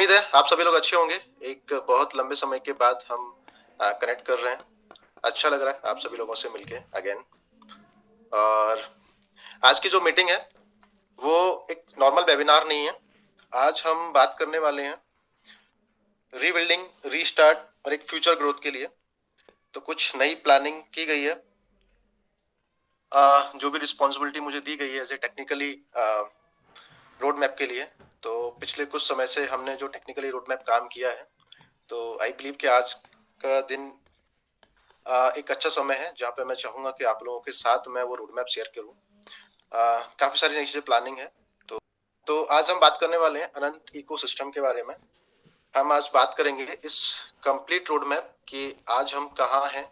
उम्मीद है आप सभी लोग अच्छे होंगे। एक बहुत लंबे समय के बाद हम कनेक्ट कर रहे हैं। अच्छा लग रहा है आप सभी लोगों से मिलके अगेन। और आज की जो मीटिंग है वो एक नॉर्मल वेबिनार नहीं है। आज हम बात करने वाले हैं रीबिल्डिंग, रीस्टार्ट और एक फ्यूचर ग्रोथ के लिए। तो कुछ नई प्लानिंग की गई है। जो भी रिस्पॉन्सिबिलिटी मुझे दी गई है as a technically road map के लिए, तो पिछले कुछ समय से हमने जो टेक्निकली रोड मैप काम किया है, तो आई बिलीव कि आज का दिन एक अच्छा समय है जहाँ पे मैं चाहूंगा कि आप लोगों के साथ मैं वो रोड मैप शेयर करूँ। काफी सारी नई चीजें प्लानिंग है। तो आज हम बात करने वाले हैं अनंत इकोसिस्टम के बारे में। हम आज बात करेंगे इस कंप्लीट रोड मैप कि आज हम कहाँ हैं,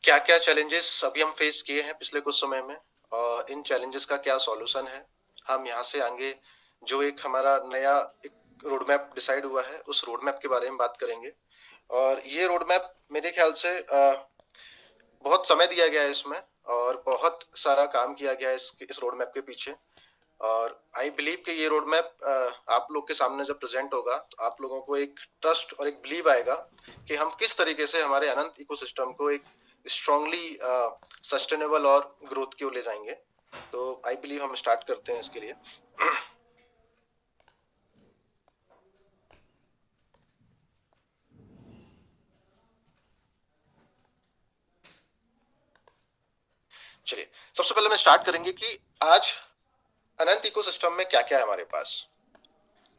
क्या क्या चैलेंजेस अभी हम फेस किए हैं पिछले कुछ समय में, और इन चैलेंजेस का क्या सॉल्यूशन है। हम यहाँ से आगे जो एक हमारा नया एक रोड मैप डिसाइड हुआ है उस रोड मैप के बारे में बात करेंगे। और ये रोड मैप मेरे ख्याल से बहुत समय दिया गया है इसमें, और बहुत सारा काम किया गया है इस रोड मैप के पीछे। और आई बिलीव कि ये रोड मैप आप लोग के सामने जब प्रेजेंट होगा तो आप लोगों को एक ट्रस्ट और एक बिलीव आएगा कि हम किस तरीके से हमारे अनंत इकोसिस्टम को एक स्ट्रांगली सस्टेनेबल और ग्रोथ की ओर ले जाएंगे। तो आई बिलीव हम स्टार्ट करते हैं इसके लिए। चलिए, सबसे पहले मैं स्टार्ट करेंगे कि आज अनंत इकोसिस्टम में क्या क्या है हमारे पास।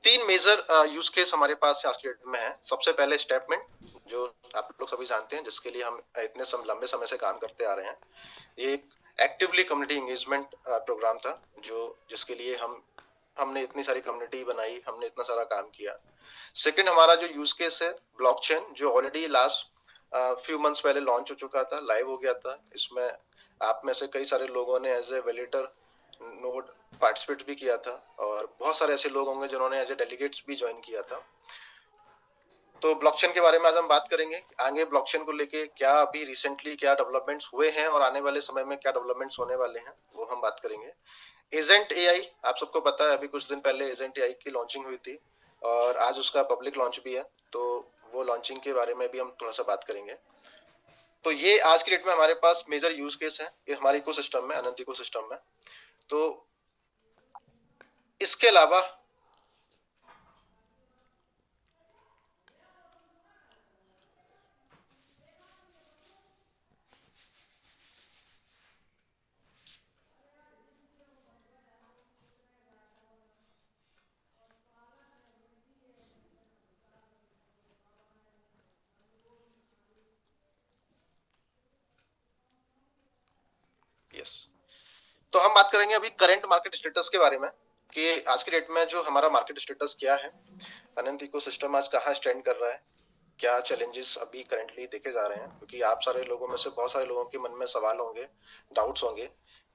तीन मेजर यूज केस हमारे पास आज के डेट में है। सबसे पहले स्टेपमेंट, जो आप लोग सभी जानते हैं, जिसके लिए हम इतने लंबे समय से काम करते आ रहे हैं। ये एक एक्टिवली कम्युनिटी एंगेजमेंट प्रोग्राम था जो जिसके लिए हमने इतनी सारी कम्युनिटी बनाई, हमने इतना सारा काम किया। सेकंड हमारा जो यूज केस है ब्लॉकचेन, जो ऑलरेडी लास्ट फ्यू मंथ्स पहले लॉन्च हो चुका था, लाइव हो गया था। इसमें आप में से कई सारे लोगों ने as a validator node participate भी किया था, और बहुत सारे ऐसे लोग होंगे जिन्होंने एज ए डेलीगेट्स भी ज्वाइन किया था। तो ब्लॉकचेन के बारे में आज हम बात करेंगे। आगे ब्लॉकचेन को लेके क्या अभी रिसेंटली क्या डेवलपमेंट्स हुए हैं और आने वाले समय में क्या डेवलपमेंट्स होने वाले हैं वो हम बात करेंगे। एजेंट एआई, आप सबको पता है अभी कुछ दिन पहले एजेंट एआई की लॉन्चिंग हुई थी, और आज उसका पब्लिक लॉन्च भी है। तो वो लॉन्चिंग के बारे में भी हम थोड़ा सा बात करेंगे। तो ये आज की डेट में हमारे पास मेजर यूज केस है ये हमारे इकोसिस्टम में, अनंत इकोसिस्टम में। तो इसके अलावा यस, तो हम बात करेंगे अभी करंट मार्केट स्टेटस के बारे में कि आज की डेट में जो हमारा मार्केट स्टेटस क्या है, अनंत इकोसिस्टम आज कहाँ स्टैंड कर रहा है, क्या चैलेंजेस अभी करंटली देखे जा रहे हैं। क्योंकि आप सारे लोगों में से बहुत सारे लोगों के मन में सवाल होंगे, डाउट्स होंगे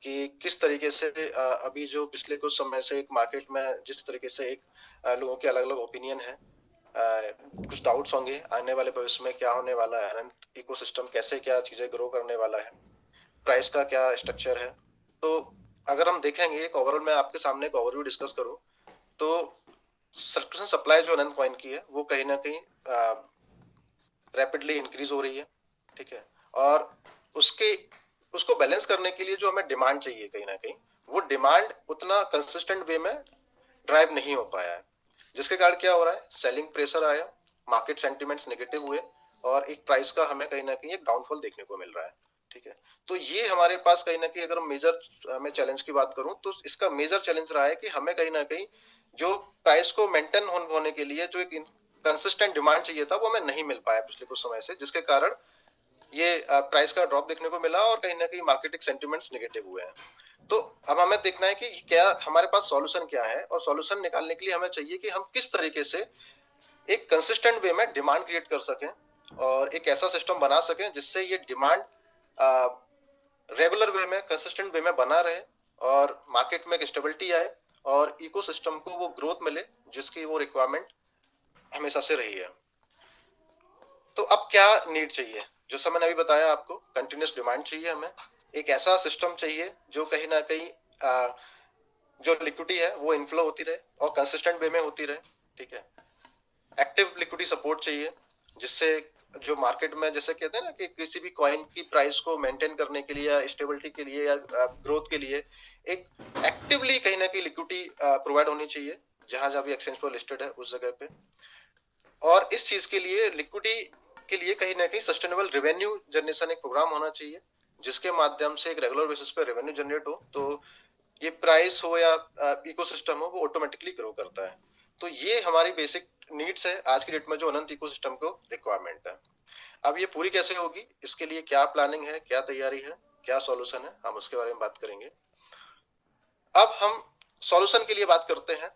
कि किस तरीके से अभी जो पिछले कुछ समय से एक मार्केट में जिस तरीके से एक लोगों के अलग अलग ओपिनियन है, कुछ डाउट्स होंगे आने वाले भविष्य में क्या होने वाला है, अनंत इकोसिस्टम कैसे क्या चीजें ग्रो करने वाला है, प्राइस का क्या स्ट्रक्चर है। तो अगर हम देखेंगे एक ओवरऑल, मैं आपके सामने एक ओवरव्यू डिस्कस करूं, तो सब्सक्रिप्शन सप्लाई जो अनंत कॉइन की है वो कहीं ना कहीं रैपिडली इंक्रीज हो रही है, ठीक है। और उसके उसको बैलेंस करने के लिए जो हमें डिमांड चाहिए, कहीं ना कहीं वो डिमांड उतना कंसिस्टेंट वे में ड्राइव नहीं हो पाया है, जिसके कारण क्या हो रहा है, सेलिंग प्रेशर आया, मार्केट सेंटिमेंट्स नेगेटिव हुए, और एक प्राइस का हमें कहीं ना कहीं एक डाउनफॉल देखने को मिल रहा है, ठीक है। तो ये हमारे पास कहीं ना कहीं, अगर मेजर मैं चैलेंज की बात करूं तो इसका मेजर चैलेंज रहा है कि हमें कहीं ना कहीं जो प्राइस को मेंटेन होने के लिए जो एक कंसिस्टेंट डिमांड चाहिए था वो हमें नहीं मिल पाया पिछले कुछ समय से, जिसके कारण ये प्राइस का ड्रॉप देखने को मिला, और कहीं ना कहीं मार्केटिंग सेंटिमेंट्स नेगेटिव हुए हैं। तो अब हमें देखना है कि क्या हमारे पास सॉल्यूशन क्या है, और सॉल्यूशन निकालने के लिए हमें चाहिए कि हम किस तरीके से एक कंसिस्टेंट वे में डिमांड क्रिएट कर सकें, और एक ऐसा सिस्टम बना सकें जिससे ये डिमांड रेगुलर वे में, कंसिस्टेंट वे में बना रहे, और मार्केट में एक स्टेबिलिटी आए, और इकोसिस्टम को वो ग्रोथ मिले जिसकी वो रिक्वायरमेंट हमेशा से रही है। तो अब क्या नीड चाहिए, जो सब मैंने अभी बताया आपको, कंटिन्यूस डिमांड चाहिए हमें, एक ऐसा सिस्टम चाहिए जो कहीं ना कहीं जो लिक्विडिटी है वो इनफ्लो होती रहे और कंसिस्टेंट वे में होती रहे, ठीक है। एक्टिव लिक्विडिटी सपोर्ट चाहिए, जिससे जो मार्केट में जैसे कहते हैं ना कि किसी भी कॉइन की प्राइस को मेंटेन करने के लिए या स्टेबिलिटी के लिए या ग्रोथ के लिए एक एक्टिवली कहीं ना कहीं लिक्विडिटी प्रोवाइड होनी चाहिए जहां जहां भी एक्सचेंज पर लिस्टेड है उस जगह पे। और इस चीज के लिए लिक्विडिटी के लिए कहीं ना कहीं सस्टेनेबल रेवेन्यू जनरेशन एक प्रोग्राम होना चाहिए, जिसके माध्यम से एक रेगुलर बेसिस पे रेवेन्यू जनरेट हो, तो ये प्राइस हो या इकोसिस्टम हो वो ऑटोमेटिकली ग्रो करता है। तो ये हमारी बेसिक नीड्स है आज की डेट में जो अनंत इकोसिस्टम को रिक्वायरमेंट है। अब ये पूरी कैसे होगी, इसके लिए क्या प्लानिंग है, क्या तैयारी है, क्या सॉल्यूशन है, हम उसके बारे में बात करेंगे। अब हम सॉल्यूशन के लिए बात करते हैं।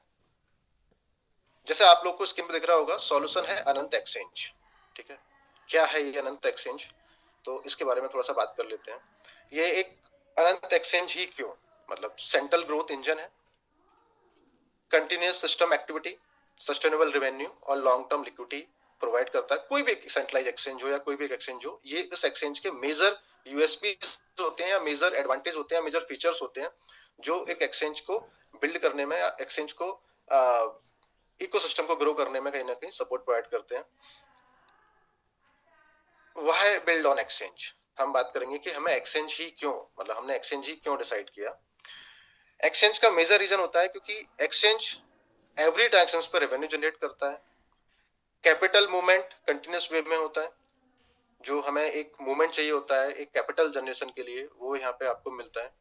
जैसे आप लोग को स्क्रीन पे दिख रहा होगा, सॉल्यूशन है अनंत एक्सचेंज। ठीक है, क्या है ये अनंत एक्सचेंज, तो इसके बारे में थोड़ा सा बात कर लेते हैं। ये एक अनंत एक्सचेंज ही क्यों, मतलब सेंट्रल ग्रोथ इंजन है, continuous system activity, sustainable revenue और लॉन्ग टर्म लिक्विडिटी प्रोवाइड करता है। कोई भी सेंट्रलाइज एक्सचेंज हो या कोई भी एक एक्सचेंज हो, ये इस एक्सचेंज के मेजर यूएसपी होते हैं या मेजर एडवांटेज होते हैं, मेजर फीचर्स होते हैं जो एक एक्सचेंज को बिल्ड करने में या एक्सचेंज को इकोसिस्टम को ग्रो करने में कहीं ना कहीं सपोर्ट प्रोवाइड करते हैं। वह है बिल्ड ऑन एक्सचेंज। हम बात करेंगे कि हमें एक्सचेंज ही क्यों, मतलब हमने एक्सचेंज ही क्यों डिसाइड किया। एक्सचेंज का मेजर रीजन होता है क्योंकि एक्सचेंज एवरी ट्रांजेक्शन पर रेवेन्यू जनरेट करता है। कैपिटल मूवमेंट कंटिन्यूस वे में होता है, जो हमें एक मूवमेंट चाहिए होता है एक कैपिटल जनरेशन के लिए, वो यहाँ पे आपको मिलता है।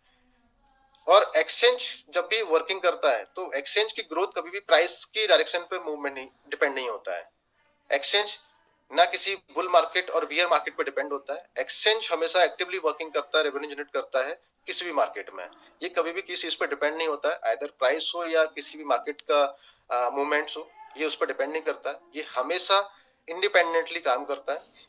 और एक्सचेंज जब भी वर्किंग करता है तो एक्सचेंज की ग्रोथ कभी भी प्राइस की डायरेक्शन पे मूवमेंट नहीं डिपेंड नहीं होता है। एक्सचेंज ना किसी बुल मार्केट और बियर मार्केट पे डिपेंड होता है। एक्सचेंज हमेशा एक्टिवली वर्किंग करता है, रेवेन्यू जनरेट करता है किसी भी मार्केट में। ये कभी भी किसी चीज पे डिपेंड नहीं होता है, आइदर प्राइस हो या किसी भी मार्केट का मूवमेंट्स हो, ये उस पर डिपेंड नहीं करता है। ये हमेशा इंडिपेंडेंटली काम करता है।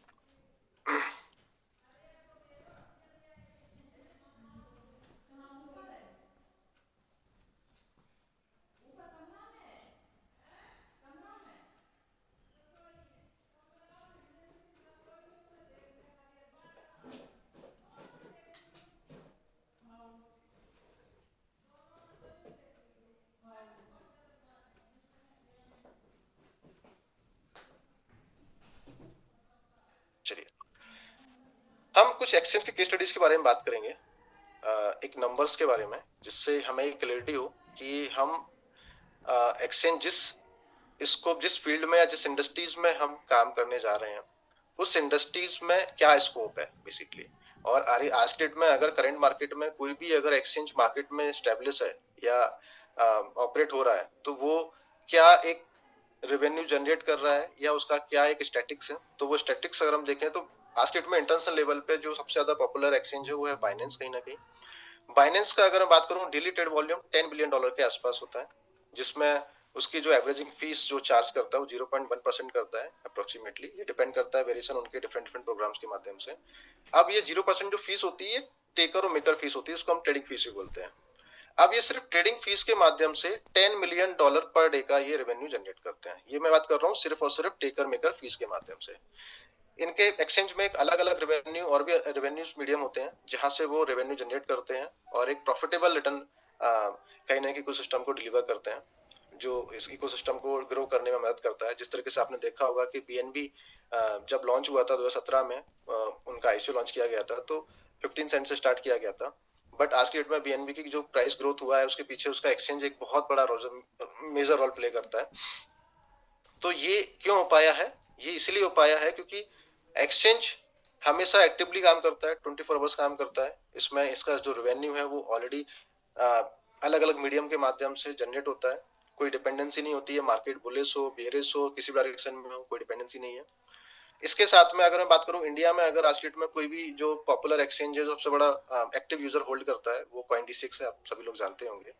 चलिए, हम कुछ एक्सचेंज के केस स्टडीज के बारे में बात करेंगे, एक नंबर्स के बारे में, जिससे हमें क्लैरिटी हो कि हम एक्सचेंज जिस फील्ड में या जिस इंडस्ट्रीज में हम काम करने जा रहे हैं उस इंडस्ट्रीज में क्या स्कोप है बेसिकली। और आज के डेट में अगर करंट मार्केट में कोई भी अगर एक्सचेंज मार्केट में स्टेब्लिश है या ऑपरेट हो रहा है, तो वो क्या एक रेवेन्यू जनरेट कर रहा है या उसका क्या एक स्टैटिक्स है। तो वो स्टैटिक्स अगर हम देखें तो आज के डेट में इंटरनेशनल लेवल पे जो सबसे ज्यादा पॉपुलर एक्सचेंज है वो है बाइनेंस। कहीं ना कहीं बाइनेंस का अगर मैं बात करूं, डेली ट्रेड वॉल्यूम $10 बिलियन के आसपास होता है, जिसमें उसकी जो एवरेजिंग फीस जो चार्ज करता है वो 0.1% करता है अप्रोक्सीमेटली। ये डिपेंड करता है वेरिएशन उनके डिफरेंट डिफरेंट प्रोग्राम्स के माध्यम से। अब ये 0% जो फीस होती है टेकर और मेकर फीस होती है, इसको हम ट्रेडिंग फीस भी बोलते हैं। अब ये सिर्फ ट्रेडिंग फीस के माध्यम से $10 मिलियन पर डे का ये रेवेन्यू जनरेट करते हैं। ये मैं बात कर रहा हूँ सिर्फ और सिर्फ टेकर मेकर फीस के माध्यम से। इनके एक्सचेंज में एक अलग अलग रेवेन्यू और भी रेवेन्यू मीडियम होते हैं जहां से वो रेवेन्यू जनरेट करते हैं और एक प्रॉफिटेबल रिटर्न कहीं ना कहीं इकोसिस्टम को डिलीवर करते हैं, जो इस इकोसिस्टम को ग्रो करने में मदद करता है। जिस तरीके से आपने देखा होगा कि बीएनबी जब लॉन्च हुआ था 2017 में, उनका आईसीओ लॉन्च किया गया था तो 15 सेंट से स्टार्ट किया गया था। बट आज की डेट में बीएनबी की जो प्राइस ग्रोथ हुआ है उसके पीछे उसका एक्सचेंज एक बहुत बड़ा मेजर रोल प्ले करता है। तो ये क्यों हो पाया है, ये इसलिए हो पाया है क्योंकि एक्सचेंज हमेशा एक्टिवली काम करता है, 24 आवर्स काम करता है। इसमें इसका जो रेवेन्यू है वो ऑलरेडी अलग अलग मीडियम के माध्यम से जनरेट होता है। कोई डिपेंडेंसी नहीं होती है, मार्केट बुलिश हो बेरिश हो किसी डायरेक्शन में हो, कोई डिपेंडेंसी नहीं है। इसके साथ में अगर मैं बात करूं इंडिया में, अगर आज की डेट में कोई भी जो पॉपुलर एक्सचेंज है, सबसे बड़ा एक्टिव यूजर होल्ड करता है वो CoinDesk है, आप सभी लोग जानते होंगे।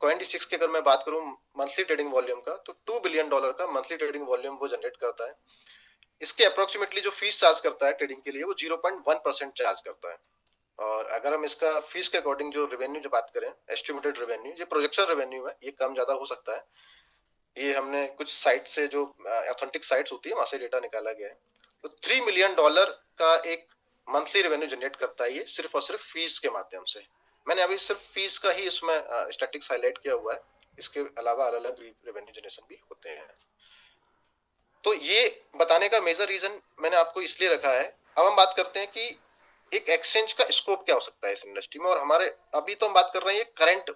CoinDesk की अगर मैं बात करूं मंथली ट्रेडिंग वॉल्यूम का, तो $2 बिलियन का मंथली ट्रेडिंग वॉल्यूम वो जनरेट करता है। इसके अप्रोक्सीमेटली जो फीस चार्ज करता है ट्रेडिंग के लिए वो 0.1% चार्ज करता है। और अगर हम इसका फीस के अकॉर्डिंग जो रेवेन्यू जो बात करें, एस्टिमेटेड रेवेन्यू, ये प्रोजेक्शन रेवेन्यू है, ये कम ज्यादा हो सकता है। ये हमने कुछ साइट से जो ऑथेंटिक साइट्स होती है वहां से डेटा निकाला गया है। तो $3 मिलियन का एक मंथली रेवेन्यू जनरेट करता है ये सिर्फ और सिर्फ फीस के माध्यम से। मैंने अभी सिर्फ फीस का ही इसमें स्टैटिक्स हाईलाइट किया हुआ है, इसके अलावा अलग अलग रेवेन्यू जनरेशन भी होते हैं। तो ये बताने का मेजर रीजन मैंने आपको इसलिए रखा है। अब हम बात करते हैं कि एक एक्सचेंज का स्कोप क्या हो सकता है इस इंडस्ट्री में, और हमारे अभी तो हम बात कर रहे हैं करंट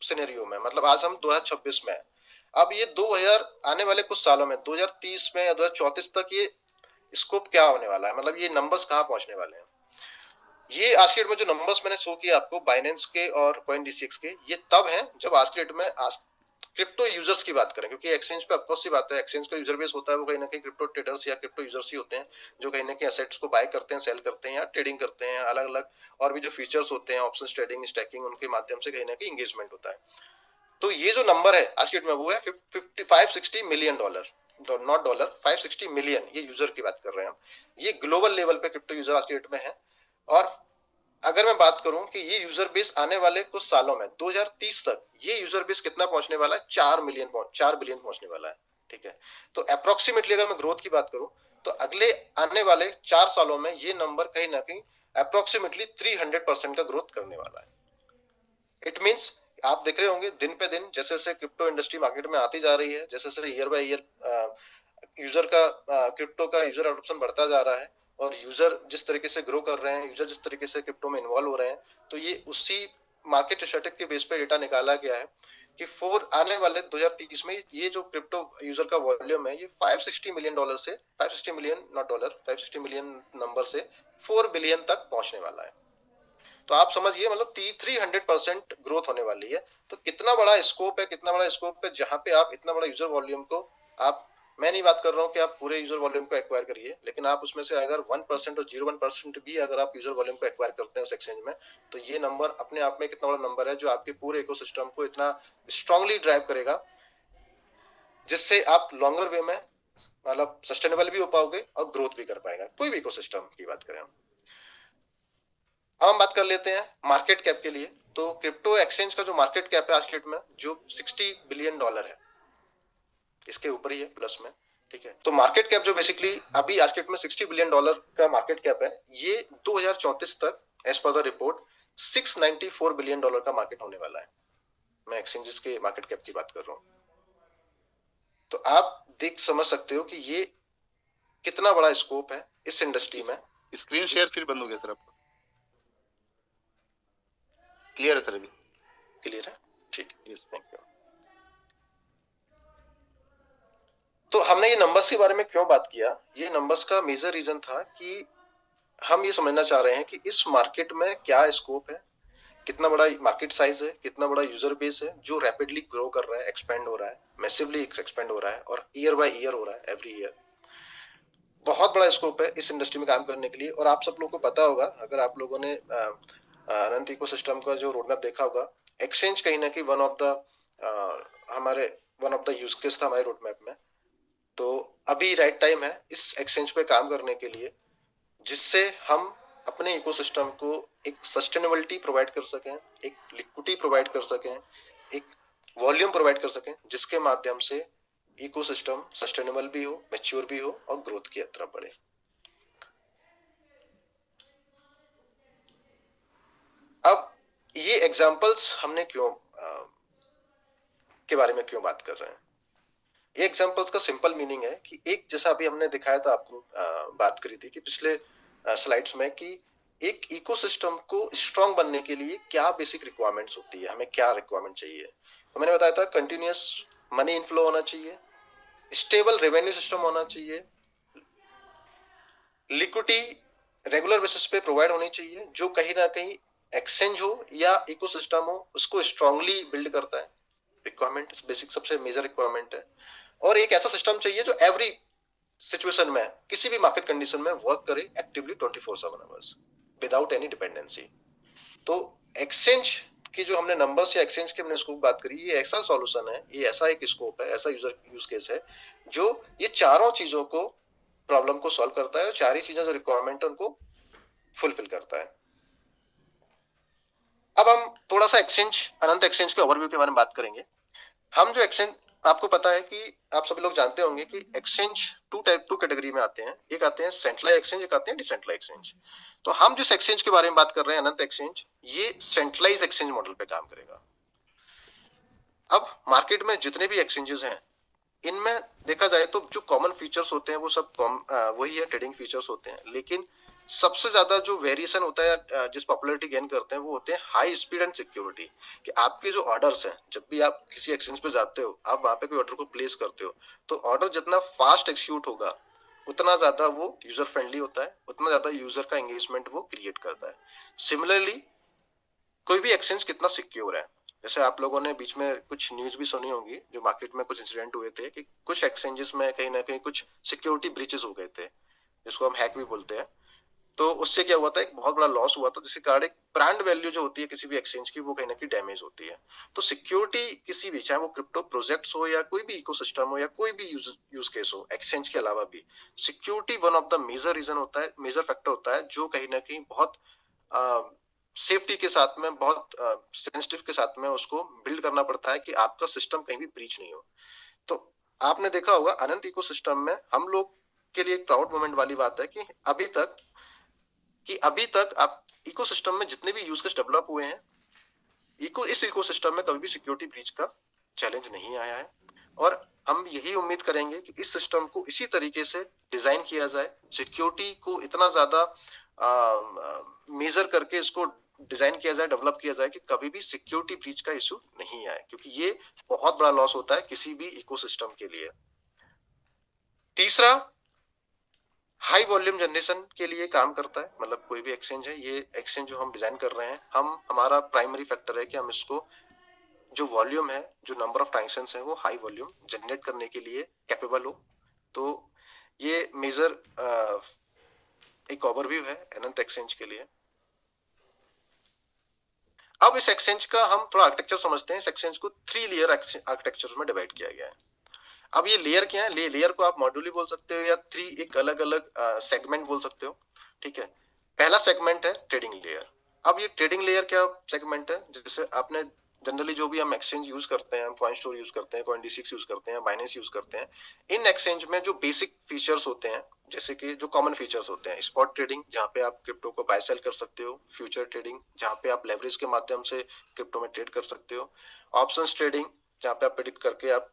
सिनेरियो में, मतलब आज हम 2026 में है। अब ये 2000 आने वाले कुछ सालों में 2030 में या 2034 तक ये स्कोप क्या होने वाला है, मतलब ये नंबर्स कहाँ पहुंचने वाले हैं। ये आज के डेट में जो नंबर्स मैंने शो किया आपको बाइनेंस के और CoinDCX के, ये तब हैं जब आज के डेट में क्रिप्टो यूजर्स की बात करें, क्योंकि एक्सचेंज पे ऑफकोर्स सी बात है, एक्सचेंज का यूजर बेस होता है वो कहीं ना कहीं क्रिप्टो ट्रेडर्स या क्रिप्टो यूजर्स ही होते हैं, जो कहीं ना कहीं एसेट्स को बाय करते हैं, सेल करते हैं या ट्रेडिंग करते हैं, अलग अलग और भी जो फीचर्स होते हैं ऑप्शंस ट्रेडिंग, स्टैकिंग, उनके माध्यम से कहीं ना कहीं एंगेजमेंट होता है। तो ये जो नंबर है आज की डेट में वो है $560 मिलियन, नॉट डॉलर, 560 मिलियन, ये यूजर की बात कर रहे हैं हम। ये ग्लोबल लेवल पे क्रिप्टो यूजर आज की डेट में है। और अगर मैं बात करूं कि ये यूजर बेस आने वाले कुछ सालों में 2030 तक ये यूजर बेस कितना पहुंचने वाला है, 4 बिलियन पहुंचने वाला है। ठीक है, तो अप्रोक्सीमेटली अगर मैं ग्रोथ की बात करूं तो अगले आने वाले 4 सालों में ये नंबर कहीं ना कहीं अप्रोक्सीमेटली 300% का ग्रोथ करने वाला है। इट मीन्स आप देख रहे होंगे दिन पे दिन जैसे जैसे क्रिप्टो इंडस्ट्री मार्केट में आती जा रही है, जैसे जैसे ईयर बाय ईयर यूजर का क्रिप्टो का यूजर एडॉप्शन बढ़ता जा रहा है, और यूजर जिस तरीके से ग्रो कर रहे हैं, यूजर जिस तरीके से क्रिप्टो में इन्वॉल्व हो रहे हैं, तो ये उसी मार्केट स्टैटिस्टिक्स के बेस पे डेटा निकाला गया है कि आने वाले 2030 में ये जो क्रिप्टो यूजर का वॉल्यूम है ये $560 मिलियन से, 560 million not dollar, 560 million number से 4 बिलियन तक पहुंचने वाला है। तो आप समझिए मतलब 300% ग्रोथ होने वाली है। तो कितना बड़ा स्कोप है, कितना बड़ा स्कोप है जहां पे आप इतना बड़ा यूजर वॉल्यूम को आप, मैं नहीं बात कर रहा हूँ कि आप पूरे यूजर वॉल्यूम को एक्वायर करिए, लेकिन आप उसमें से अगर 1% और 0.1% भी अगर आप यूजर वॉल्यूम को एक्वायर करते हैं उस एक्सचेंज में, तो ये नंबर अपने आप में कितना बड़ा नंबर है जो आपके पूरे इकोसिस्टम को इतना स्ट्रांगली ड्राइव करेगा, जिससे आप लॉन्गर वे में मतलब सस्टेनेबल भी हो पाओगे और ग्रोथ भी कर पाएगा, कोई भी इकोसिस्टम की बात करें हम। अब हम बात कर लेते हैं मार्केट कैप के लिए। तो क्रिप्टो एक्सचेंज का जो मार्केट कैप है आज के डेट में जो $60 बिलियन है, इसके ऊपर ही है प्लस में। ठीक है, तो मार्केट कैप जो बेसिकली अभी आज के डेट में $60 बिलियन का मार्केट कैप है, ये 2034 तक as per the report $694 billion का मार्केट होने वाला है। मैं एक्सचेंजेस के मार्केट कैप की बात कर रहा हूँ। तो आप देख समझ सकते हो कि ये कितना बड़ा स्कोप है इस इंडस्ट्री में। स्क्रीन शेयर फिर बंद हो गया सर आपका? क्लियर है सर? अभी क्लियर है? ठीक है, यस, थैंक यू। तो हमने ये नंबर्स के बारे में क्यों बात किया, ये नंबर्स का मेजर रीजन था कि हम ये समझना चाह रहे हैं कि इस मार्केट में क्या स्कोप है, कितना बड़ा मार्केट साइज है, कितना बड़ा यूजर बेस है जो रैपिडली ग्रो कर रहा है, एक्सपेंड हो रहा है, मैसिवली एक्सपेंड हो रहा है, और ईयर बाय ईयर हो रहा है, एवरी ईयर। बहुत बड़ा स्कोप है इस इंडस्ट्री में काम करने के लिए। और आप सब लोगों को पता होगा, अगर आप लोगों ने अनंत इकोसिस्टम का जो रोडमैप देखा होगा, एक्सचेंज कहीं ना कहीं one of the use case था हमारे रोडमैप में। तो अभी राइट टाइम है इस एक्सचेंज पे काम करने के लिए, जिससे हम अपने इकोसिस्टम को एक सस्टेनेबिलिटी प्रोवाइड कर सकें, एक लिक्विडिटी प्रोवाइड कर सकें, एक वॉल्यूम प्रोवाइड कर सकें, जिसके माध्यम से इकोसिस्टम सस्टेनेबल भी हो, मैच्योर भी हो और ग्रोथ की तरफ बढ़े। अब ये एग्जांपल्स हमने क्यों के बारे में क्यों बात कर रहे हैं? ये एग्जांपल्स का सिंपल मीनिंग है कि एक, जैसा अभी हमने दिखाया था आपको, बात करी थी कि पिछले स्लाइड्स में, कि एक इकोसिस्टम को स्ट्रांग बनने के लिए क्या बेसिक रिक्वायरमेंट्स होती है, हमें क्या रिक्वायरमेंट चाहिए। तो मैंने बताया था कंटिन्यूअस मनी इनफ्लो होना चाहिए, स्टेबल रेवेन्यू सिस्टम होना चाहिए, लिक्विडिटी रेगुलर बेसिस पे प्रोवाइड होनी चाहिए, जो कहीं ना कहीं एक्सचेंज हो या इकोसिस्टम हो उसको स्ट्रांगली बिल्ड करता है। रिक्वायरमेंट बेसिक सबसे मेजर रिक्वायरमेंट है। और एक ऐसा सिस्टम चाहिए जो एवरी सिचुएशन में, किसी भी मार्केट कंडीशन में वर्क करे actively 24/7 hours without any dependency. तो एक्सचेंज की जो हमने नंबर्स या एक्सचेंज की हमने स्कोप बात करी, ये ऐसा सॉल्यूशन है, ये ऐसा एक स्कोप है, ऐसा यूज केस है जो ये चारों चीजों को, प्रॉब्लम को सॉल्व करता है, और चार ही चीजें जो रिक्वायरमेंट है उनको फुलफिल करता है। अब हम थोड़ा सा अनंत एक्सचेंज के ओवरव्यू के बारे में बात करेंगे। हम जो एक्सचेंज, आपको पता है कि आप सभी लोग जानते होंगे कि एक्सचेंज टू कैटेगरी में आते हैं, एक आते हैं सेंट्रलाइज एक्सचेंज, एक आते हैं डिसेंट्रलाइज एक्सचेंज। तो हम जिस एक्सचेंज के बारे में बात कर रहे हैं अनंत एक्सचेंज, ये सेंट्रलाइज एक्सचेंज मॉडल पे काम करेगा। अब मार्केट में जितने भी एक्सचेंजेस हैं, इनमें देखा जाए तो जो कॉमन फीचर्स होते हैं वो सब वही है, ट्रेडिंग फीचर्स होते हैं, लेकिन सबसे ज्यादा जो वेरिएशन होता है जिस पॉपुलैरिटी गेन करते हैं वो होते हैं हाई स्पीड एंड सिक्योरिटी। कि आपके जो ऑर्डर्स हैं, जब भी आप किसी एक्सचेंज पे जाते हो, आप वहां पे कोई ऑर्डर को प्लेस करते हो, तो ऑर्डर जितना फास्ट एक्सिक्यूट होगा उतना ज्यादा वो यूजर फ्रेंडली होता है, उतना ज्यादा यूजर का एंगेजमेंट वो क्रिएट करता है। सिमिलरली कोई भी एक्सचेंज कितना सिक्योर है, जैसे आप लोगों ने बीच में कुछ न्यूज भी सुनी होगी, जो मार्केट में कुछ इंसिडेंट हुए थे कि कुछ एक्सचेंजेस में कहीं ना कहीं कुछ सिक्योरिटी ब्रीचेस हो गए थे, जिसको हम हैक भी बोलते हैं। तो उससे क्या हुआ था, एक बहुत बड़ा लॉस हुआ था, जिसके कारण एक ब्रांड वैल्यू जो होती है किसी भी एक्सचेंज की, वो कहीं ना कहीं डैमेज होती है। तो सिक्योरिटी किसी भी, चाहे वो क्रिप्टो प्रोजेक्ट्स हो या कोई भी इकोसिस्टम हो या कोई भी यूज केस हो, एक्सचेंज के अलावा भी security one of the major reason होता है, मेजर फैक्टर होता है, जो कहीं ना कहीं बहुत सेफ्टी के साथ में, बहुत सेंसिटिव के साथ में उसको बिल्ड करना पड़ता है कि आपका सिस्टम कहीं भी ब्रीच नहीं हो। तो आपने देखा होगा अनंत इकोसिस्टम में हम लोग के लिए एक प्राउड मोमेंट वाली बात है कि अभी तक आप इकोसिस्टम में जितने भी यूज केस डेवलप हुए हैं, इस इकोसिस्टम में कभी भी सिक्योरिटी ब्रीच का चैलेंज नहीं आया है। और हम यही उम्मीद करेंगे कि इस सिस्टम को इसी तरीके से डिजाइन किया जाए, सिक्योरिटी को इतना ज्यादा मेजर करके इसको डिजाइन किया जाए, डेवलप किया जाए कि कभी भी सिक्योरिटी ब्रीच का इशू नहीं आए, क्योंकि ये बहुत बड़ा लॉस होता है किसी भी इकोसिस्टम के लिए। तीसरा, हाई वॉल्यूम जनरेशन के लिए काम करता है। मतलब कोई भी एक्सचेंज है, ये एक्सचेंज जो हम डिजाइन कर रहे हैं, हमारा प्राइमरी फैक्टर है कि हम इसको जो वॉल्यूम है, जो नंबर ऑफ ट्रांजेक्शंस है, वो हाई वॉल्यूम जनरेट करने के लिए कैपेबल हो। तो ये मेजर एक ओवरव्यू है अनंत एक्सचेंज के लिए। अब इस एक्सचेंज का हम थोड़ा आर्किटेक्चर समझते हैं। इस एक्सचेंज को 3 लेयर आर्किटेक्चर में डिवाइड किया गया है। अब ये लेयर क्या है, लेयर को आप मॉड्यूल बोल सकते हो या 3 एक अलग अलग सेगमेंट बोल सकते हो। ठीक है, पहला सेगमेंट है ट्रेडिंग लेयर। अब ये ट्रेडिंग लेयर क्या सेगमेंट है, जैसे आपने जनरली जो भी हम एक्सचेंज यूज करते हैं, हम कॉइन स्टोर यूज करते हैं, कॉइन D6 यूज करते हैं, बाइनेंस यूज करते हैं, इन एक्सचेंज में जो बेसिक फीचर्स होते हैं, जैसे कि जो कॉमन फीचर्स होते हैं, स्पॉट ट्रेडिंग जहां पे आप क्रिप्टो को बाय सेल कर सकते हो, फ्यूचर ट्रेडिंग जहां पे आप लेवरेज के माध्यम से क्रिप्टो में ट्रेड कर सकते हो, ऑप्शंस ट्रेडिंग जहां पे आप प्रेडिक्ट करके आप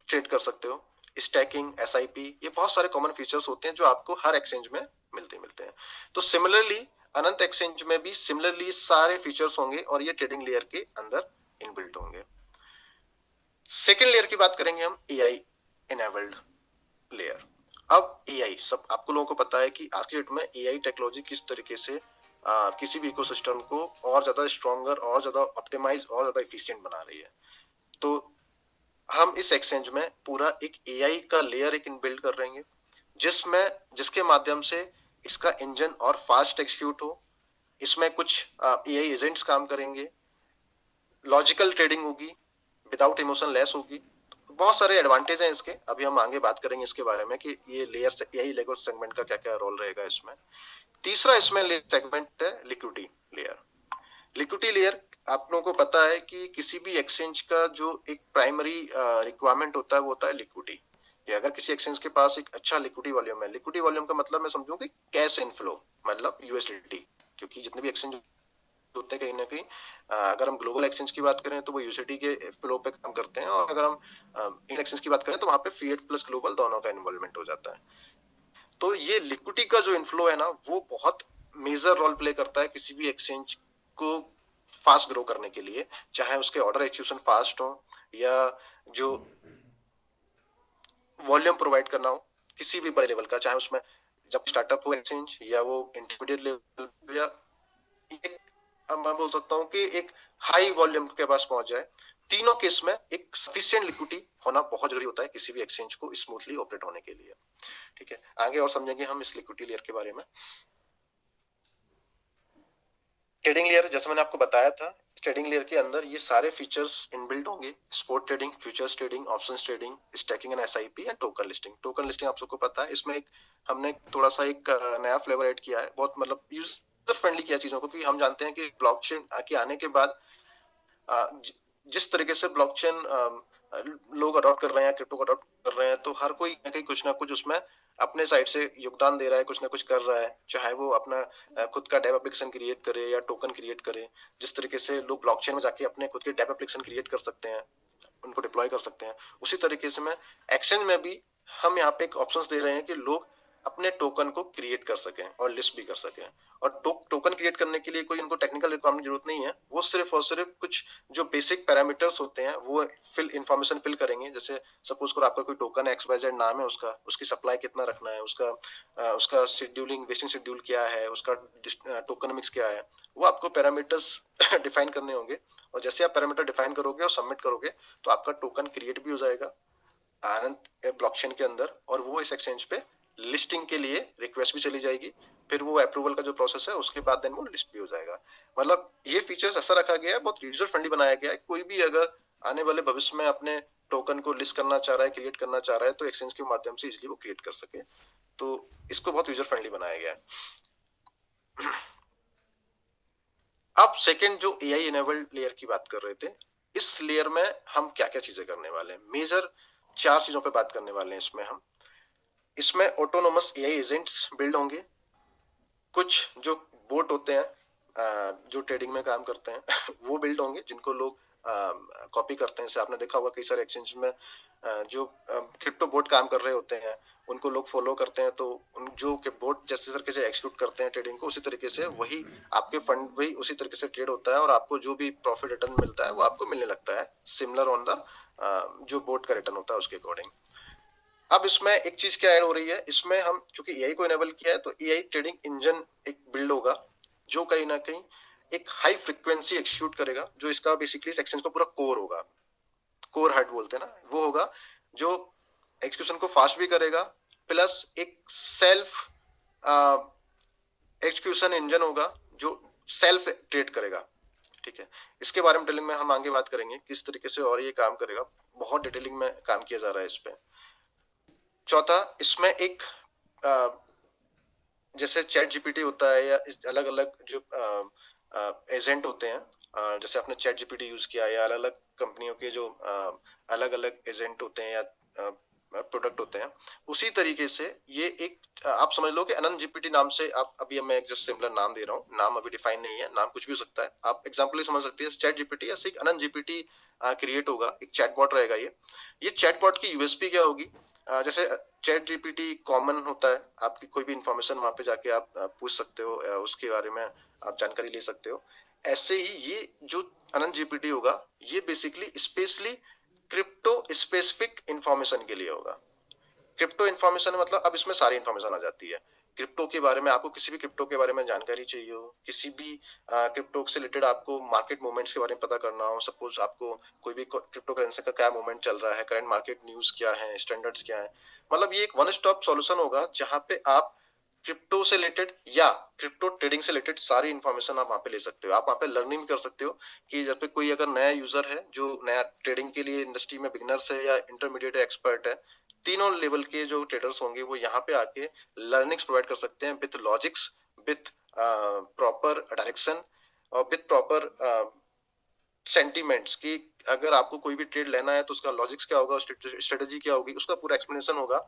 ट्रेड कर सकते हो, स्टैकिंग, SIP, ये बहुत सारे कॉमन फीचर्स होते हैं जो आपको हर एक्सचेंज में मिलते हैं। तो सिमिलरली अनंत एक्सचेंज में भी सिमिलरली सारे फीचर्स होंगे और ये ट्रेडिंग लेयर के अंदर इनबिल्ट होंगे। सेकेंड लेयर की बात करेंगे हम, AI इनेबल्ड लेयर। अब AI सब आपको लोगों को पता है कि आज की डेट में AI टेक्नोलॉजी किस तरीके से किसी भी इकोसिस्टम को और ज्यादा स्ट्रॉन्गर, और ज्यादा ऑप्टिमाइज, और ज्यादा एफिशिएंट बना रही है। तो हम इस एक्सचेंज में पूरा एक AI का लेयर एक इनबिल्ड कर रहे हैं, जिसके माध्यम से इसका इंजन और फास्ट एक्सिक्यूट हो। इसमें कुछ AI एजेंट्स काम करेंगे, लॉजिकल ट्रेडिंग होगी, विदाउट इमोशन लेस होगी। बहुत सारे एडवांटेज हैं इसके, अभी हम आगे बात करेंगे इसके बारे में कि ये लेयर से AI लेयर सेगमेंट का क्या क्या रोल रहेगा इसमें। तीसरा इसमें सेगमेंट है लिक्विडिटी लेयर। लिक्विडिटी लेयर आप लोगों को पता है कि किसी भी एक्सचेंज का जो एक प्राइमरी रिक्वायरमेंट होता है वो होता है लिक्विडिटी। कि अगर किसी एक्सचेंज के पास एक अच्छा लिक्विडिटी वॉल्यूम है, लिक्विडिटी वॉल्यूम का मतलब मैं समझूं कि कैश इनफ्लो, मतलब USDT, क्योंकि जितने भी एक्सचेंज होते हैं कहीं ना कहीं, अगर हम ग्लोबल एक्सचेंज की बात करें तो वो USDT के फ्लो पे काम करते हैं, और अगर हम इंडियन एक्सचेंज की बात करें तो वहां पे फिएट प्लस ग्लोबल दोनों का इन्वॉल्वमेंट हो जाता है। तो ये लिक्विडिटी का जो इनफ्लो है ना, वो बहुत मेजर रोल प्ले करता है किसी भी एक्सचेंज को फास्ट ग्रो करने के लिए, चाहे उसके ऑर्डर एक्सिक्यूशन फास्ट हो या जो वॉल्यूम प्रोवाइड करना हो किसी भी बड़े लेवल का, चाहे उसमें जब स्टार्टअप हो एक्सचेंज या वो इंटरमीडिएट लेवल, या मैं बोल सकता हूँ कि एक हाई वॉल्यूम के पास पहुंच जाए। तीनों केस में एक सफिशिएंट लिक्विडिटी होना बहुत जरूरी होता है किसी भी एक्सचेंज को स्मूथली ऑपरेट होने के लिए। ठीक है, आगे और समझेंगे हम इस लिक्विडिटी लेयर के बारे में। ट्रेडिंग लेयर, जैसे मैंने आपको बताया था, ट्रेडिंग लेयर के अंदर ये सारे फीचर्स इनबिल्ट होंगे, spot trading, futures trading, options trading, stacking and SIP and token listing. Token listing आप सबको पता है, इसमें हमने थोड़ा सा एक नया फ्लेवर ऐड किया है, बहुत मतलब यूजर फ्रेंडली किया चीजों को, क्योंकि हम जानते हैं कि ब्लॉकचेन के आने के बाद जिस तरीके से ब्लॉकचेन लोग अडॉप्ट कर रहे हैं, क्रिप्टो को अडॉप्ट कर रहे हैं, तो हर कोई ना कहीं कुछ ना कुछ उसमें अपने साइड से योगदान दे रहा है, कुछ ना कुछ कर रहा है, चाहे वो अपना खुद का डेव एप्लीकेशन क्रिएट करे या टोकन क्रिएट करे। जिस तरीके से लोग ब्लॉकचेन में जाके अपने खुद के डेव एप्लीकेशन क्रिएट कर सकते हैं, उनको डिप्लॉय कर सकते हैं, उसी तरीके से मैं एक्सचेंज में भी हम यहाँ पे एक ऑप्शंस दे रहे हैं कि लोग अपने टोकन को क्रिएट कर सकें और लिस्ट भी कर सकें। और टोकन क्रिएट करने के लिए कोई उनको टेक्निकल रिक्वायरमेंट जरूरत नहीं है, वो सिर्फ और सिर्फ कुछ जो बेसिक पैरामीटर्स होते हैं वो इंफॉर्मेशन फिल करेंगे। जैसे सपोज करो आपका कोई टोकन है, XYZ नाम है उसका, उसकी सप्लाई कितना रखना है, उसका शेड्यूलिंग वेस्टिंग शेड्यूल क्या है, उसका टोकनमिक्स क्या है, वो आपको पैरामीटर्स डिफाइन करने होंगे। और जैसे आप पैरामीटर डिफाइन करोगे और सबमिट करोगे तो आपका टोकन क्रिएट भी हो जाएगा आनंद ब्लॉकचेन के अंदर, और वो इस एक्सचेंज पे लिस्टिंग के लिए रिक्वेस्ट भी चली जाएगी। फिर वो अप्रूवल का जो प्रोसेस है उसके बाद देन वो लिस्ट भी हो जाएगा। मतलब ये फीचर्स ऐसा रखा गया है, बहुत यूजर फ्रेंडली बनाया गया है। कोई भी अगर आने वाले भविष्य में अपने टोकन को लिस्ट करना चाह रहा है, क्रिएट करना चाह रहा है, तो एक्सचेंज के माध्यम से इजिली वो क्रिएट कर सके। तो इसको बहुत यूजर फ्रेंडली बनाया गया है। अब सेकेंड जो AI इनेबल्ड लेयर की बात कर रहे थे, इस लेयर में हम क्या क्या चीजें करने वाले हैं, मेजर 4 चीजों पे बात करने वाले हैं इसमें ऑटोनोमस AI एजेंट्स बिल्ड होंगे, कुछ जो बोट होते हैं जो ट्रेडिंग में काम करते हैं वो बिल्ड होंगे, जिनको लोग कॉपी करते हैं। जैसे आपने देखा होगा कई सारे एक्सचेंज में जो क्रिप्टो बोट काम कर रहे होते हैं उनको लोग फॉलो करते हैं, तो उन जो बोट जैसे तरीके से एक्सिक्यूट करते हैं ट्रेडिंग को, उसी तरीके से वही आपके फंड भी उसी तरीके से ट्रेड होता है, और आपको जो भी प्रॉफिट रिटर्न मिलता है वो आपको मिलने लगता है सिमिलर ऑन द जो बोट का रिटर्न होता है उसके अकॉर्डिंग। अब इसमें एक चीज क्या ऐड हो रही है, इसमें हम चूंकि AI को इनेबल किया है तो AI ट्रेडिंग इंजन एक बिल्ड होगा जो कहीं ना कहीं एक हाई फ्रिक्वेंसी एक्सिक्यूट करेगा, जो इसका बेसिकली एक्सचेंज का पूरा कोर होगा, कोर हार्ट बोलते हैं ना, वो होगा जो एक्सिक्यूशन को फास्ट भी करेगा, प्लस एक सेल्फ एक्सिक्यूशन इंजन होगा जो सेल्फ ट्रेड करेगा। ठीक है, इसके बारे में डिटेलिंग में हम आगे बात करेंगे किस तरीके से और ये काम करेगा, बहुत डिटेलिंग में काम किया जा रहा है इस पे। चौथा, इसमें एक जैसे चैट जीपीटी होता है या इस अलग अलग जो एजेंट होते हैं, जैसे आपने चैट जीपीटी यूज किया या अलग अलग कंपनियों के जो अलग अलग एजेंट होते हैं या प्रोडक्ट होते हैं, उसी तरीके से ये एक आप समझ लो कि अनंत जीपीटी नाम से, आप अभी मैं एक जस्ट सिमिलर नाम दे रहा हूँ, नाम अभी डिफाइन नहीं है, नाम कुछ भी हो सकता है, आप एग्जांपल समझ सकते हैं चैट जीपीटी, ऐसे एक अनंत जीपीटी क्रिएट होगा, एक चैटबॉट रहेगा। ये चैटबॉट की यूएसपी क्या होगी, जैसे चैट जीपीटी कॉमन होता है, आपकी कोई भी इंफॉर्मेशन वहां पे जाके आप पूछ सकते हो, उसके बारे में आप जानकारी ले सकते हो। ऐसे ही ये जो अनंत जीपीटी होगा ये basically specially crypto specific information के लिए होगा। क्रिप्टो इन्फॉर्मेशन मतलब अब इसमें सारी इन्फॉर्मेशन आ जाती है क्रिप्टो के बारे में। आपको किसी भी क्रिप्टो के बारे में जानकारी चाहिए हो, किसी भी क्रिप्टो से रिलेटेड आपको मार्केट मूवमेंट्स के बारे में पता करना हो, सपोज आपको कोई भी क्रिप्टो करेंसी का क्या मूवमेंट चल रहा है, करंट मार्केट न्यूज क्या है, स्टैंडर्ड्स क्या है, मतलब ये एक वन स्टॉप सॉल्यूशन होगा जहां पे आप क्रिप्टो से रिलेटेड या क्रिप्टो ट्रेडिंग से रिलेटेड सारी इन्फॉर्मेशन आप वहां पे ले सकते हो। आप वहां पे लर्निंग भी कर सकते हो कि जब पे कोई अगर नया यूजर है जो नया ट्रेडिंग के लिए इंडस्ट्री में बिगनर्स है या इंटरमीडिएट एक्सपर्ट है, तीनों लेवल के जो ट्रेडर्स होंगे वो यहाँ पे आके लर्निंग्स प्रोवाइड कर सकते हैं with logics, with proper direction और विथ प्रॉपर सेंटीमेंट्स की अगर आपको कोई भी ट्रेड लेना है तो उसका लॉजिक्स क्या होगा, स्ट्रेटेजी क्या होगी, उसका पूरा एक्सप्लेनेशन होगा।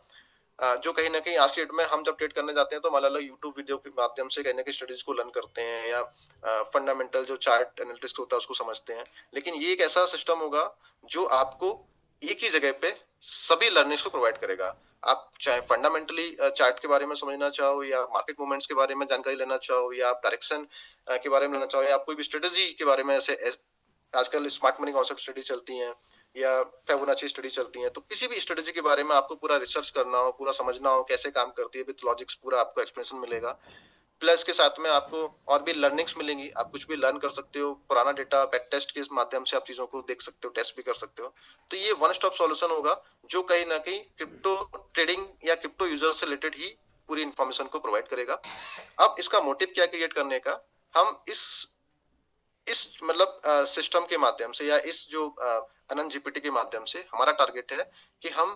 जो कहीं ना कहीं आज की डेट में हम जब ट्रेड करने जाते हैं तो अलग अलग यूट्यूब वीडियो के माध्यम से कहीं ना कहीं स्टडीज को लर्न करते हैं या फंडामेंटल जो चार्ट एनालिटिक्स होता है उसको समझते हैं, लेकिन ये एक ऐसा सिस्टम होगा जो आपको एक ही जगह पे सभी लर्निंग्स को प्रोवाइड करेगा। आप चाहे फंडामेंटली चार्ट के बारे में समझना चाहो या मार्केट मूवमेंट्स के बारे में जानकारी लेना चाहो या आप डायरेक्शन के बारे में लेना चाहो या आप कोई भी स्ट्रेटेजी के बारे में, ऐसे आजकल स्मार्ट मनी कॉन्सेप्ट स्टडी चलती हैं या फिबोनाची स्टडी चलती हैं, तो किसी भी स्ट्रेटेजी के बारे में आपको पूरा रिसर्च करना हो, पूरा समझना हो कैसे काम करती है, विथ लॉजिक्स पूरा आपको एक्सप्लेनेशन मिलेगा। प्लस के साथ में आपको और भी लर्निंग्स मिलेंगी, आप कुछ भी लर्न कर सकते हो, पुराना डेटा बैक टेस्ट के माध्यम से आप चीजों को देख सकते हो, टेस्ट भी कर सकते हो। तो ये वन स्टॉप सॉल्यूशन होगा जो कहीं ना कहीं क्रिप्टो ट्रेडिंग या क्रिप्टो यूजर से रिलेटेड ही पूरी इंफॉर्मेशन को प्रोवाइड करेगा। अब इसका मोटिव क्या क्रिएट करने का, हम इस मतलब सिस्टम के माध्यम से या इस जो अनंत जीपीटी के माध्यम से हमारा टारगेट है कि हम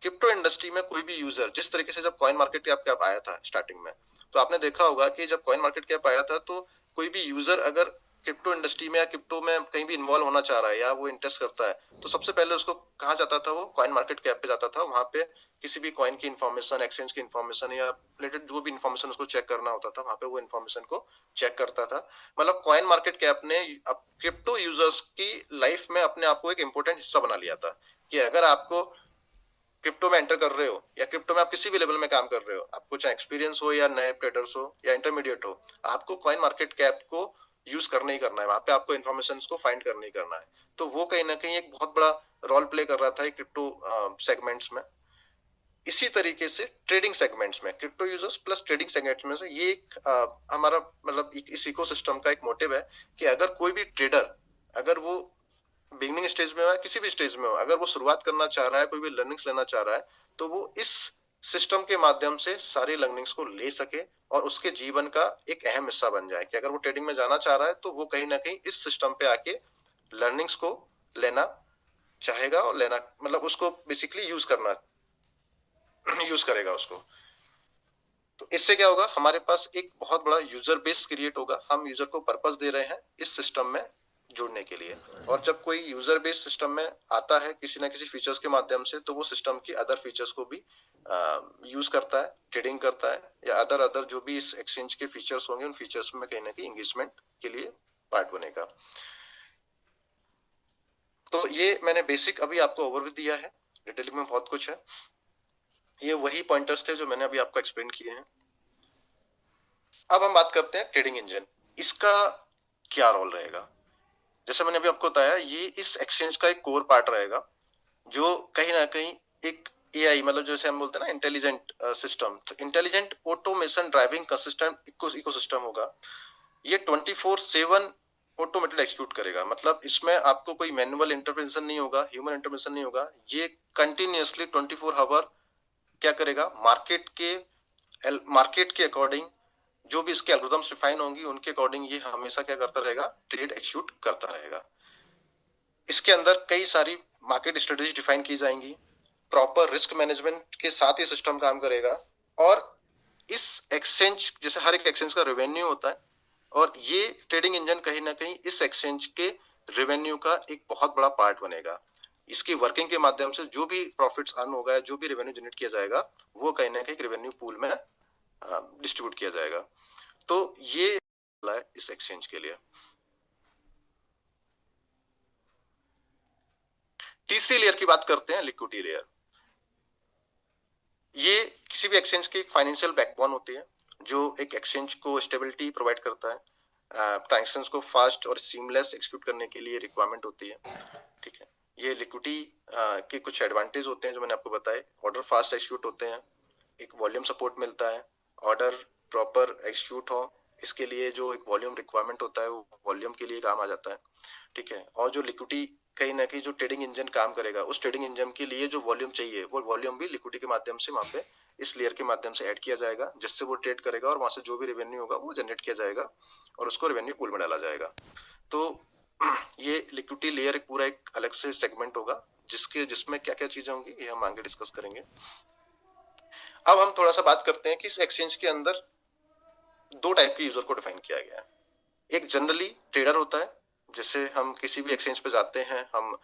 क्रिप्टो इंडस्ट्री में कोई भी यूजर, जिस तरीके से जब कॉइन मार्केट कैप आया था स्टार्टिंग में, तो आपने देखा होगा कि जब कॉइन मार्केट कैप आया था तो कोई भी यूजर अगर क्रिप्टो इंडस्ट्री में या क्रिप्टो में कहीं भी इन्वॉल्व होना चाह रहा है या वो इंटरेस्ट करता है, तो सबसे पहले उसको कहाँ जाता था, वो कॉइन मार्केट कैप पे जाता था। वहां पे किसी भी कॉइन की इन्फॉर्मेशन, एक्सचेंज की इन्फॉर्मेशन या रिलेटेड जो भी इन्फॉर्मेशन उसको चेक करना होता था, वहां पे वो इन्फॉर्मेशन को चेक करता था। मतलब कॉइन मार्केट कैप ने अब क्रिप्टो यूजर्स की लाइफ में अपने आप को एक इंपॉर्टेंट हिस्सा बना लिया था कि अगर आपको क्रिप्टो में एंटर कर रहे हो या क्रिप्टो में आप किसी भी लेवल में काम कर रहे हो, आपको चाहे एक्सपीरियंस हो या नए ट्रेडर्स हो या इंटरमीडिएट हो, आपको कॉइन मार्केट कैप को यूज करना ही करना है। वहां पे आपको इन्फॉर्मेशन को फाइंड करना ही करना है। तो वो कहीं ना कहीं एक बहुत बड़ा रोल प्ले कर रहा था क्रिप्टो सेगमेंट्स में। इसी तरीके से ट्रेडिंग सेगमेंट्स में crypto users plus trading segments में से ये एक हमारा मतलब इस इकोसिस्टम का एक मोटिव है कि अगर कोई भी ट्रेडर, अगर वो बिगनिंग स्टेज में हो या किसी भी स्टेज में हो, अगर वो शुरुआत करना चाह रहा है, कोई भी लर्निंग्स लेना चाह रहा है, तो वो इस सिस्टम के माध्यम से सारी लर्निंग्स को ले सके और उसके जीवन का एक अहम हिस्सा बन जाए। कि अगर वो ट्रेडिंग में जाना चाह रहा है तो वो कहीं ना कहीं इस सिस्टम पे आके लर्निंग्स को लेना चाहेगा और लेना मतलब उसको बेसिकली यूज करेगा उसको। तो इससे क्या होगा, हमारे पास एक बहुत बड़ा यूजर बेस क्रिएट होगा। हम यूजर को पर्पस दे रहे हैं इस सिस्टम में जुड़ने के लिए। और जब कोई यूजर बेस सिस्टम में आता है किसी ना किसी फीचर्स के माध्यम से, तो वो सिस्टम की अदर फीचर्स को भी यूज करता है, ट्रेडिंग करता है या अदर अदर जो भी इस एक्सचेंज के फीचर्स होंगे, उन फीचर्स में कहीं ना कहीं एंगेजमेंट के लिए पार्ट बनेगा। तो ये मैंने बेसिक अभी आपको ओवरव्यू दिया है, डिटेलिंग में बहुत कुछ है। ये वही पॉइंटर्स थे जो मैंने अभी आपको एक्सप्लेन किए हैं। अब हम बात करते हैं ट्रेडिंग इंजन, इसका क्या रोल रहेगा। जैसे मैंने अभी आपको बताया, ये इस एक्सचेंज का एक कोर पार्ट रहेगा जो कहीं ना कहीं एक एआई मतलब जैसे हम बोलते हैं ना इंटेलिजेंट सिस्टम, तो intelligent automation driving consistent ecosystem होगा। ये 24/7 ऑटोमेटेड एक्सिक्यूट करेगा। मतलब इसमें आपको कोई मैनुअल इंटरवेंशन नहीं होगा, ह्यूमन इंटरवेंशन नहीं होगा। ये कंटिन्यूअसली 24 आवर क्या करेगा, मार्केट के अकॉर्डिंग जो भी इसके एल्गोरिथम्स डिफाइन होंगी उनके अकॉर्डिंग ये हमेशा क्या करता रहेगा, ट्रेड एक्सिक्यूट करता रहेगा। इसके अंदर कई सारी मार्केट स्ट्रेटेजी डिफाइन की जाएंगी, प्रॉपर रिस्क मैनेजमेंट के साथ ये सिस्टम काम करेगा। और इस एक्सचेंज, जैसे हर एक एक्सचेंज का रेवेन्यू होता है, और ये ट्रेडिंग इंजन कहीं ना कहीं इस एक्सचेंज के रेवेन्यू का एक बहुत बड़ा पार्ट बनेगा। इसकी वर्किंग के माध्यम से जो भी प्रॉफिट्स अर्न होगा, जो भी रेवेन्यू जनरेट किया जाएगा, वो कहीं ना कहीं रेवेन्यू पूल में डिस्ट्रीब्यूट किया जाएगा। तो ये है इस एक्सचेंज के लिए। तीसरी लेयर की बात करते हैं, लिक्विडिटी लेयर। ये किसी भी एक्सचेंज की एक फाइनेंशियल बैकबोन होती है जो एक एक्सचेंज को स्टेबिलिटी प्रोवाइड करता है, ट्रांजैक्शंस को फास्ट और सीमलेस एक्सिक्यूट करने के लिए रिक्वायरमेंट होती है। ठीक है, ये लिक्विडिटी के कुछ एडवांटेज होते हैं जो मैंने आपको बताए। ऑर्डर फास्ट एक्सिक्यूट होते हैं, एक वॉल्यूम सपोर्ट मिलता है, ऑर्डर प्रॉपर एक्सिक्यूट हो इसके लिए जो एक वॉल्यूम रिक्वायरमेंट होता है वो वॉल्यूम के लिए काम आ जाता है। ठीक है, और जो लिक्विडिटी कहीं ना कहीं जो ट्रेडिंग इंजन काम करेगा, उस ट्रेडिंग इंजन के लिए जो वॉल्यूम चाहिए वो वॉल्यूम भी लिक्विडिटी के माध्यम से वहां पे इस लेयर के माध्यम से ऐड किया जाएगा, जिससे वो ट्रेड करेगा और वहां से जो भी रेवेन्यू होगा वो जनरेट किया जाएगा और उसको रेवेन्यू पूल में डाला जाएगा। तो ये लिक्विडिटी लेयर एक पूरा एक अलग से सेगमेंट होगा जिसमें क्या क्या चीजें होंगी ये हम आगे डिस्कस करेंगे। अब हम थोड़ा सा बात करते हैं कि इस एक्सचेंज के अंदर दो टाइप के यूजर को डिफाइन किया गया है। एक जनरली ट्रेडर होता है, जैसे हम किसी भी एक्सचेंज पे जाते हैं, हम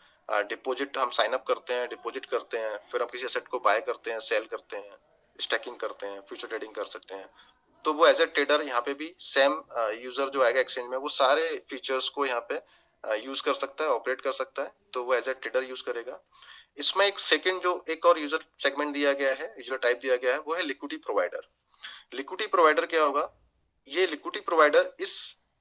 डिपॉजिट हम साइन अप करते हैं, डिपॉजिट करते हैं, फिर हम किसी एसेट को बाय करते हैं, सेल करते हैं, स्टैकिंग करते हैं, फ्यूचर ट्रेडिंग कर सकते हैं। तो वो एज ए ट्रेडर यहाँ पे भी सेम यूजर जो आएगा एक्सचेंज में वो सारे फीचर्स को यहाँ पे यूज कर सकता है, ऑपरेट कर सकता है, तो वो एज ए ट्रेडर यूज करेगा। इसमें एक सेकंड जो एक और यूजर सेगमेंट दिया गया है, यूजर टाइप दिया गया है, वो है लिक्विडिटी प्रोवाइडर। लिक्विडिटी प्रोवाइडर क्या होगा, ये लिक्विडिटी प्रोवाइडर इस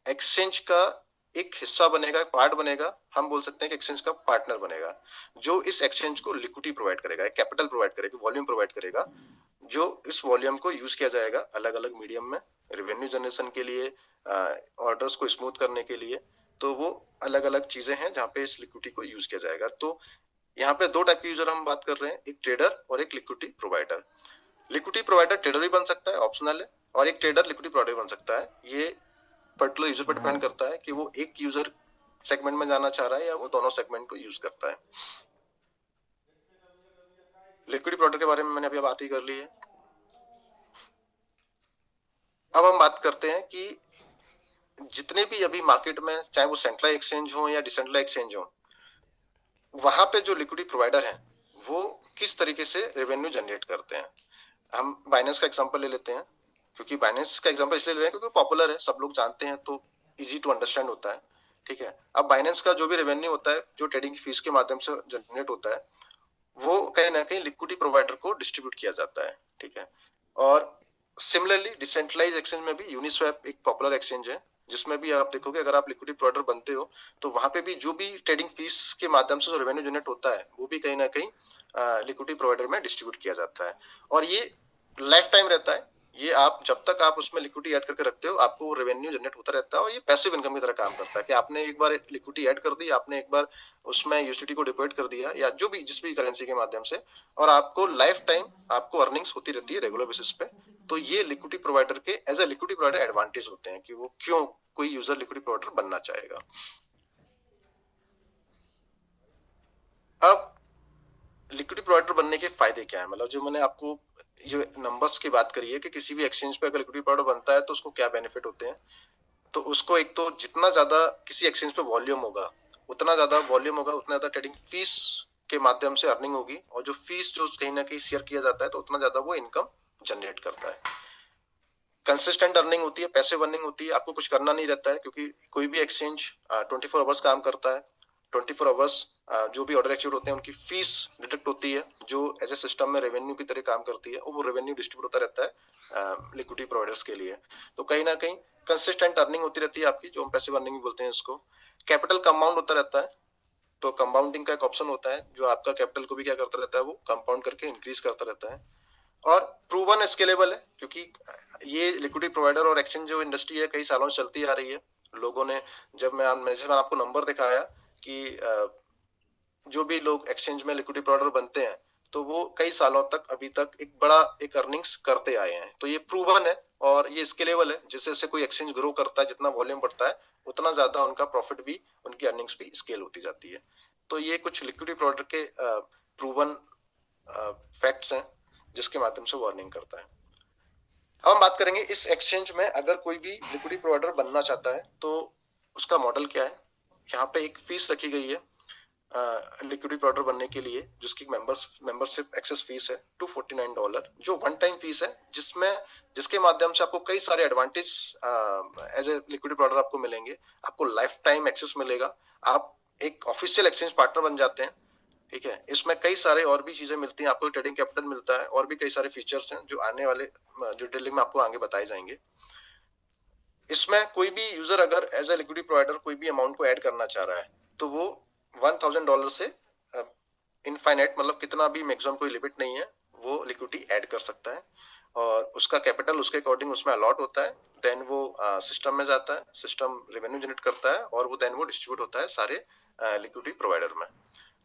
एक्सचेंज का एक हिस्सा बनेगा, पार्ट बनेगा, हम बोल सकते हैं कि एक्सचेंज का पार्टनर बनेगा, जो इस एक्सचेंज को लिक्विडिटी प्रोवाइड करेगा, कैपिटल प्रोवाइड करेगा, वॉल्यूम प्रोवाइड करेगा, जो इस वॉल्यूम को यूज किया जाएगा अलग अलग मीडियम में, रेवेन्यू जनरेशन के लिए, ऑर्डर्स को स्मूथ करने के लिए। तो वो अलग अलग चीजें हैं जहाँ पे इस लिक्विडिटी को यूज किया जाएगा। तो यहाँ पे दो टाइप के यूजर हम बात कर रहे हैं, एक ट्रेडर और एक liquidity provider. Liquidity provider trader भी बन सकता है, ऑप्शनल है, और एक ट्रेडर लिक्विडिटी प्रोवाइडर बन सकता है। ये पर्टिकुलर यूजर पर डिपेंड करता है कि वो एक यूजर सेगमेंट में जाना चाह रहा है या वो दोनों सेगमेंट को यूज करता है। लिक्विडिटी प्रोवाइडर के बारे में मैंने अभी बात ही कर ली है। अब हम बात करते हैं कि जितने भी अभी मार्केट में, चाहे वो सेंट्रल एक्सचेंज हो या डिसेंट्रलाइज एक्सचेंज हो, वहां पे जो लिक्विडिटी प्रोवाइडर है वो किस तरीके से रेवेन्यू जनरेट करते हैं। हम बाइनेंस का एग्जांपल ले लेते हैं, क्योंकि बाइनेंस का एग्जांपल इसलिए ले रहे हैं क्योंकि पॉपुलर है, सब लोग जानते हैं, तो इजी टू अंडरस्टैंड होता है। ठीक है, अब बाइनेंस का जो भी रेवेन्यू होता है, जो ट्रेडिंग की फीस के माध्यम से जनरेट होता है, वो कहीं ना कहीं लिक्विडिटी प्रोवाइडर को डिस्ट्रीब्यूट किया जाता है। ठीक है, और सिमिलरली डिसेंट्रलाइज एक्सचेंज में भी यूनिस्वैप एक पॉपुलर एक्सचेंज है, जिसमें भी आप देखोगे अगर आप लिक्विडिटी प्रोवाइडर बनते हो तो वहां पे भी जो भी ट्रेडिंग फीस के माध्यम से जो रेवेन्यू जनरेट होता है वो भी कहीं ना कहीं लिक्विडिटी प्रोवाइडर में डिस्ट्रीब्यूट किया जाता है। और ये लाइफ टाइम रहता है, ये आप जब तक आप उसमें लिक्विडिटी ऐड करके रखते हो आपको रेवेन्यू जनरेट होता रहता है, और ये पैसिव इनकम की तरह काम करता है कि आपने एक बार लिक्विडिटी ऐड कर दी, आपने एक बार उसमें यूएसडीटी को डिपॉजिट कर दिया या जो भी जिस भी करेंसी के माध्यम से, और आपको लाइफ टाइम आपको अर्निंग्स होती रहती है रेगुलर बेसिस पे। तो ये लिक्विडिटी प्रोवाइडर के as a liquidity provider advantage होते हैं कि वो क्यों कोई यूजर लिक्विडिटी प्रोवाइडर बनना चाहेगा। अब लिक्विडिटी प्रोवाइडर बनने के फायदे क्या है, मतलब जो मैंने आपको जो नंबर्स की बात करी है कि किसी भी एक्सचेंज पे अगर लिक्विडिटी प्रोवाइडर बनता है तो उसको क्या बेनिफिट होते हैं। तो उसको एक तो जितना ज्यादा किसी एक्सचेंज पे वॉल्यूम होगा, उतना ज्यादा वॉल्यूम होगा, उतना ज्यादा ट्रेडिंग फीस के माध्यम से अर्निंग होगी, और जो फीस जो कहीं ना कहीं शेयर किया जाता है तो उतना ज्यादा वो इनकम जनरेट करता है। कंसिस्टेंट अर्निंग होती है, पैसिव अर्निंग होती है, आपको कुछ करना नहीं रहता है, क्योंकि कोई भी एक्सचेंज 24 आवर्स काम करता है। 24 आवर्स जो भी ऑर्डर एक्सिक्यूट होते हैं उनकी फीस डिडक्ट होती है, जो एज ए सिस्टम में रेवेन्यू की तरह काम करती है, और वो रेवेन्यू डिस्ट्रीब्यूट होता रहता है लिक्विडिटी प्रोवाइडर्स के लिए। तो कहीं ना कहीं कंसिस्टेंट अर्निंग होती रहती है आपकी, जो हम पैसिव अर्निंग बोलते हैं इसको। कैपिटल कंपाउंड होता रहता है, तो कंपाउंडिंग का एक ऑप्शन होता है जो आपका कैपिटल को भी क्या करता रहता है, वो कंपाउंड करके इंक्रीज करता रहता है। और प्रूवन स्केलेबल है, क्योंकि ये लिक्विडिटी प्रोवाइडर और एक्सचेंज जो इंडस्ट्री है कई सालों से चलती आ रही है। लोगों ने जब मैंने आपको नंबर दिखाया कि जो भी लोग एक्सचेंज में लिक्विडिटी प्रोवाइडर बनते हैं तो वो कई सालों तक अभी तक एक बड़ा एक अर्निंग्स करते आए हैं, तो ये प्रूवन है और ये स्केलेबल है। जैसे जैसे कोई एक्सचेंज ग्रो करता है, जितना वॉल्यूम बढ़ता है उतना ज्यादा उनका प्रॉफिट भी, उनकी अर्निंग्स भी स्केल होती जाती है। तो ये कुछ लिक्विडिटी प्रोवाइडर के प्रूवन फैक्ट्स हैं जिसके माध्यम से वो अर्निंग करता है। अब हम बात करेंगे इस एक्सचेंज में अगर कोई भी लिक्विडिटी प्रोवाइडर बनना चाहता है तो उसका मॉडल क्या है। यहाँ पे एक फीस रखी गई है लिक्विडिटी प्रोवाइडर बनने के लिए, जिसकी मेंबरशिप एक्सेस फीस है $249, जो वन टाइम फीस है, जिसके माध्यम से आपको कई सारे advantage as a liquidity provider आपको मिलेंगे। आपको लाइफ टाइम एक्सेस मिलेगा, आप एक ऑफिशियल एक्सचेंज पार्टनर बन जाते हैं। ठीक है, इसमें कई सारे और भी चीजें मिलती हैं, आपको ट्रेडिंग कैपिटल मिलता है, और भी कई सारे फीचर्स हैं जो आने वाले जो डिटेलिंग में आपको आगे बताए जाएंगे। इसमें कोई भी यूजर अगर एज ए लिक्विडिटी प्रोवाइडर कोई भी अमाउंट को ऐड करना चाह रहा है तो वो $1000 से इनफाइनाइट, मतलब कितना भी मैक्सिमम कोई लिमिट नहीं है, वो लिक्विडिटी ऐड कर सकता है, और उसका कैपिटल उसके अकॉर्डिंग उसमें अलॉट होता है। देन वो सिस्टम में जाता है, सिस्टम रेवेन्यू जनरेट करता है, और वो देन वो डिस्ट्रीब्यूट होता है सारे लिक्विडिटी प्रोवाइडर में।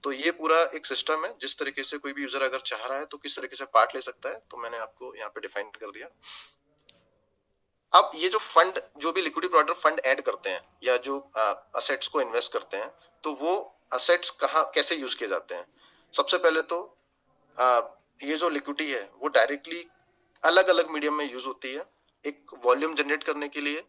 तो ये पूरा एक सिस्टम है, जिस तरीके से कोई भी यूजर अगर चाह रहा है तो किस तरीके से पार्ट ले सकता है, तो मैंने आपको यहाँ पे डिफाइन कर दिया। अब ये जो फंड, जो भी लिक्विडिटी प्रोवाइडर फंड ऐड करते हैं या जो असेट्स को इन्वेस्ट करते हैं, तो वो असेट्स कहाँ कैसे यूज किए जाते हैं। सबसे पहले तो ये जो लिक्विडिटी है वो डायरेक्टली अलग अलग मीडियम में यूज होती है। एक वॉल्यूम जनरेट करने के लिए,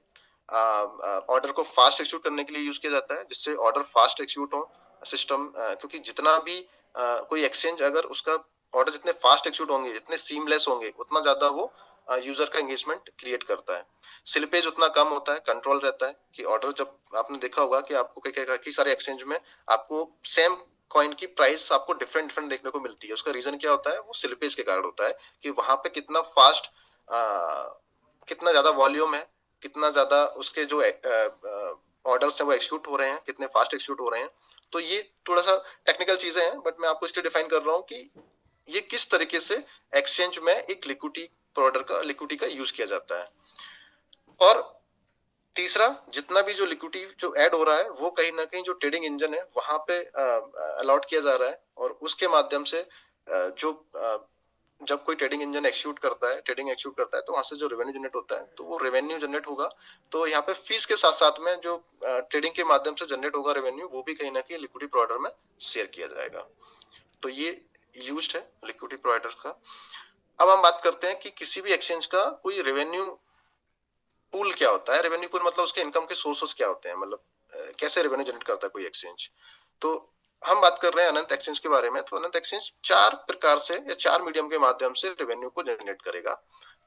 ऑर्डर को फास्ट एक्सिक्यूट करने के लिए यूज किया जाता है, जिससे ऑर्डर फास्ट एक्सिक्यूट हो सिस्टम, क्योंकि जितना भी कोई एक्सचेंज अगर उसका ऑर्डर जितने फास्ट एक्सिक्यूट होंगे, जितने सीमलेस होंगे, उतना ज्यादा वो यूजर का एंगेजमेंट क्रिएट करता है। स्लिपेज उतना कम होता है, कंट्रोल रहता है कि ऑर्डर, जब आपने देखा होगा कि आपको कई सारे एक्सचेंज में आपको सेम कॉइन की प्राइस आपको डिफरेंट डिफरेंट देखने को मिलती है। उसका रीजन क्या होता है, वो स्लिपेज के कारण होता है कि वहां पे कितना फास्ट, कितना ज्यादा वॉल्यूम है, कितना ज्यादा उसके जो ऑर्डर्स हैं वो एक्सिक्यूट हो रहे हैं, कितने फास्ट एक्सिक्यूट हो रहे हैं। तो ये थोड़ा सा टेक्निकल चीजें हैं, बट मैं आपको इसलिए डिफाइन कर रहा हूँ कि ये किस तरीके से एक्सचेंज में एक लिक्विडिटी प्रोवाइडर का लिक्विडिटी का यूज किया जाता है। और तीसरा, जितना भी जो लिक्विडिटी जो ऐड हो रहा है वो कहीं ना कहीं जो ट्रेडिंग इंजन है वहां पे अलॉट किया जा रहा है, और उसके माध्यम से जो जब कोई ट्रेडिंग इंजन ट्रेडिंग एक्सिक्यूट करता है तो वहां से जो रेवेन्यू जनरेट होता है तो वो रेवेन्यू जनरेट होगा। तो यहाँ पे फीस के साथ साथ में जो ट्रेडिंग के माध्यम से जनरेट होगा रेवेन्यू, वो भी कहीं ना कहीं लिक्विडिटी प्रोवाइडर में शेयर किया जाएगा। तो ये यूज्ड है लिक्विडिटी प्रोवाइडर का। अब हम बात करते हैं कि किसी भी एक्सचेंज का कोई रेवेन्यू पूल क्या होता है, रेवेन्यू पूल मतलब उसके इनकम के सोर्सेस क्या होते हैं, मतलब कैसे रेवेन्यू जनरेट करता है कोई एक्सचेंज। तो हम बात कर रहे हैं अनंत एक्सचेंज के बारे में। तो अनंत एक्सचेंज चार प्रकार से या चार मीडियम के माध्यम से रेवेन्यू को जनरेट करेगा।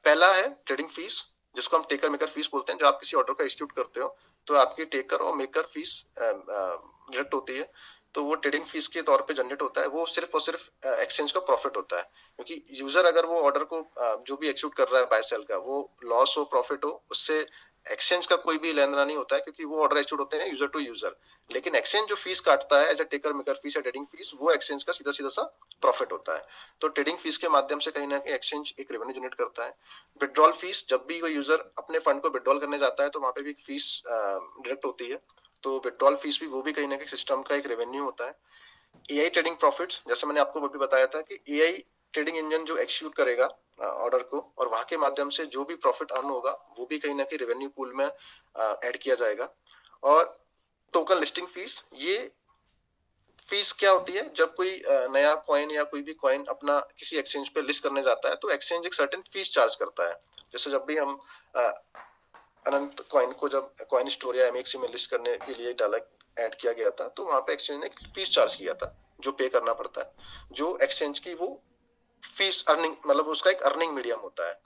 पहला है ट्रेडिंग फीस, जिसको हम टेकर मेकर फीस बोलते हैं। जो आप किसी ऑर्डर का एग्जीक्यूट करते हो तो आपकी टेकर और मेकर फीस डिडक्ट होती है, तो वो ट्रेडिंग फीस के तौर पे जनरेट होता है। वो सिर्फ और सिर्फ एक्सचेंज का प्रॉफिट होता है, क्योंकि यूजर अगर वो ऑर्डर को जो भी एग्जीक्यूट कर रहा है बाय सेल का, वो लॉस हो प्रॉफिट हो, उससे एक्सचेंज का कोई भी लेना देना नहीं होता है, क्योंकि वो ऑर्डर एग्जीक्यूट होते हैं यूजर टू यूजर। लेकिन एक्सचेंज जो फीस काटता है as a taker maker fees या ट्रेडिंग फीस, वो एक्सचेंज का सीधा सीधा सा प्रॉफिट होता है। तो ट्रेडिंग फीस के माध्यम से कहीं ना कहीं एक्सचेंज एक रेवेन्यू जनरेट करता है। विड्रॉल फीस, जब भी कोई यूजर अपने फंड को विड्रॉल करने जाता है तो वहां पे भी फीस डायरेक्ट होती है, तो विड्रॉल फीस भी वो भी कहीं ना कहीं सिस्टम का एक रेवेन्यू होता है। एआई ट्रेडिंग प्रॉफिट्स, जैसे मैंने आपको अभी बताया था कि एआई ट्रेडिंग इंजन जो एक्सिक्यूट करेगा ऑर्डर को, और वहां के माध्यम से जो भी प्रॉफिट अर्न होगा वो भी कहीं ना कहीं रेवेन्यू पूल में ऐड किया जाएगा। और टोकन लिस्टिंग फीस, ये फीस क्या होती है, जब कोई नया कॉइन या कोई भी कॉइन अपना किसी एक्सचेंज पे लिस्ट करने जाता है तो एक्सचेंज एक सर्टेन फीस चार्ज करता है। जैसे जब भी हम अनंत कॉइन को जब कॉइन स्टोर या एमएक्सी में लिस्ट करने के लिए डाला ऐड किया गया था, तो वहां पे एक्सचेंज ने फीस चार्ज किया था जो पे करना पड़ता है, जो एक्सचेंज की वो फीस अर्निंग, मतलब उसका एक अर्निंग मीडियम होता है,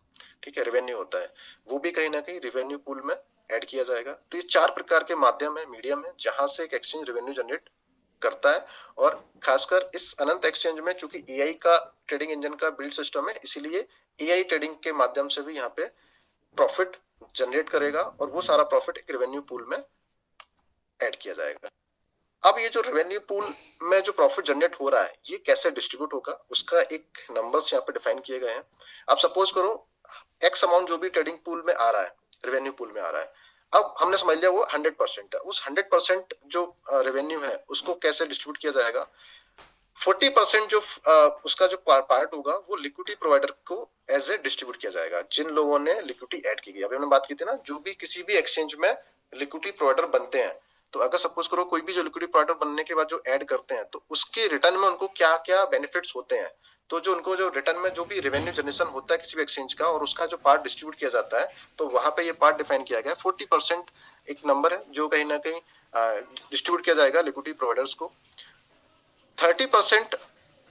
ठीक है, रेवेन्यू होता है, वो भी कहीं ना कहीं रेवेन्यू पूल में ऐड किया जाएगा। तो ये चार प्रकार के माध्यम है, मीडियम है, जहां से एक एक्सचेंज रेवेन्यू जनरेट करता है। और खासकर इस अनंत एक्सचेंज में चूंकि एआई का ट्रेडिंग इंजन का बिल्ड सिस्टम है, इसीलिए एआई ट्रेडिंग के माध्यम से भी यहाँ पे प्रॉफिट जनरेट करेगा, और वो सारा प्रॉफिट एक रेवेन्यू पूल में ऐड किया जाएगा। अब ये जो रेवेन्यू पूल में जो प्रॉफिट जनरेट हो रहा है, ये कैसे डिस्ट्रीब्यूट होगा, उसका एक नंबर्स यहाँ पे डिफाइन किए गए हैं। आप सपोज करो एक्स अमाउंट जो भी ट्रेडिंग पूल में आ रहा है, रेवेन्यू पूल में आ रहा है, अब हमने समझ लिया वो 100% है। उस 100% जो रेवेन्यू है उसको कैसे डिस्ट्रीब्यूट किया जाएगा। 40% जो उसका जो पार्ट होगा वो लिक्विडिटी प्रोवाइडर को एज ए डिस्ट्रीब्यूट किया जाएगा, जिन लोगों ने लिक्विडिटी ऐड की गई। अभी हमने बात की थी ना, जो भी किसी भी एक्सचेंज में लिक्विडिटी प्रोवाइडर बनते हैं, तो अगर सपोज करो कोई भी जो लिक्विडिटी प्रोवाइडर बनने के बाद जो ऐड करते हैं, तो उसके रिटर्न में उनको क्या क्या बेनिफिट्स होते हैं, तो जो उनको जो रिटर्न में जो भी रेवेन्यू जनरेशन होता है किसी भी एक्सचेंज का, और उसका जो पार्ट डिस्ट्रीब्यूट किया जाता है, तो वहां पे ये पार्ट डिफाइन किया गया है। 40% एक नंबर है जो कहीं ना कहीं डिस्ट्रीब्यूट किया जाएगा लिक्विडिटी प्रोवाइडर्स को। 30%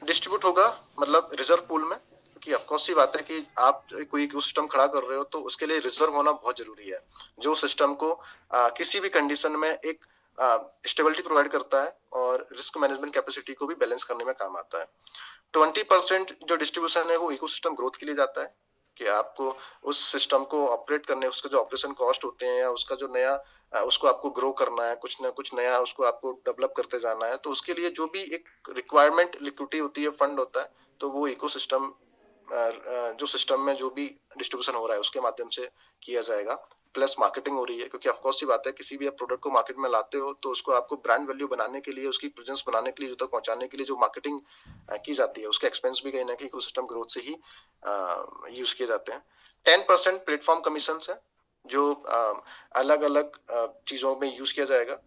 डिस्ट्रीब्यूट होगा मतलब रिजर्व पूल में, क्योंकि ऑफकोर्स सी बात है कि आप कोई इकोसिस्टम खड़ा कर रहे हो तो उसके लिए रिजर्व होना बहुत जरूरी है, जो सिस्टम को किसी भी कंडीशन में एक स्टेबिलिटी प्रोवाइड करता है और रिस्क मैनेजमेंट कैपेसिटी को भी बैलेंस करने में काम आता है। 20% जो डिस्ट्रीब्यूशन है वो इकोसिस्टम ग्रोथ के लिए जाता है, कि आपको उस सिस्टम को ऑपरेट करने, उसका जो ऑपरेशन कॉस्ट होते हैं या उसका जो नया उसको आपको ग्रो करना है, कुछ ना कुछ नया उसको आपको डेवलप करते जाना है, तो उसके लिए जो भी एक रिक्वायरमेंट लिक्विडिटी होती है, फंड होता है, तो वो इकोसिस्टम जो सिस्टम में जो भी डिस्ट्रीब्यूशन हो रहा है उसके माध्यम से किया जाएगा। प्लस मार्केटिंग हो रही है, क्योंकि ऑफकोर्स सी बात है किसी भी आप प्रोडक्ट को मार्केट में लाते हो तो उसको आपको ब्रांड वैल्यू बनाने के लिए, उसकी प्रेजेंस बनाने के लिए, जो तक पहुंचाने के लिए जो मार्केटिंग की जाती है, उसके एक्सपेंस भी कहीं ना कहीं इकोसिस्टम ग्रोथ से ही यूज किए जाते हैं। 10% प्लेटफॉर्म कमीशन है, जो अलग अलग चीजों में यूज किया जाएगा।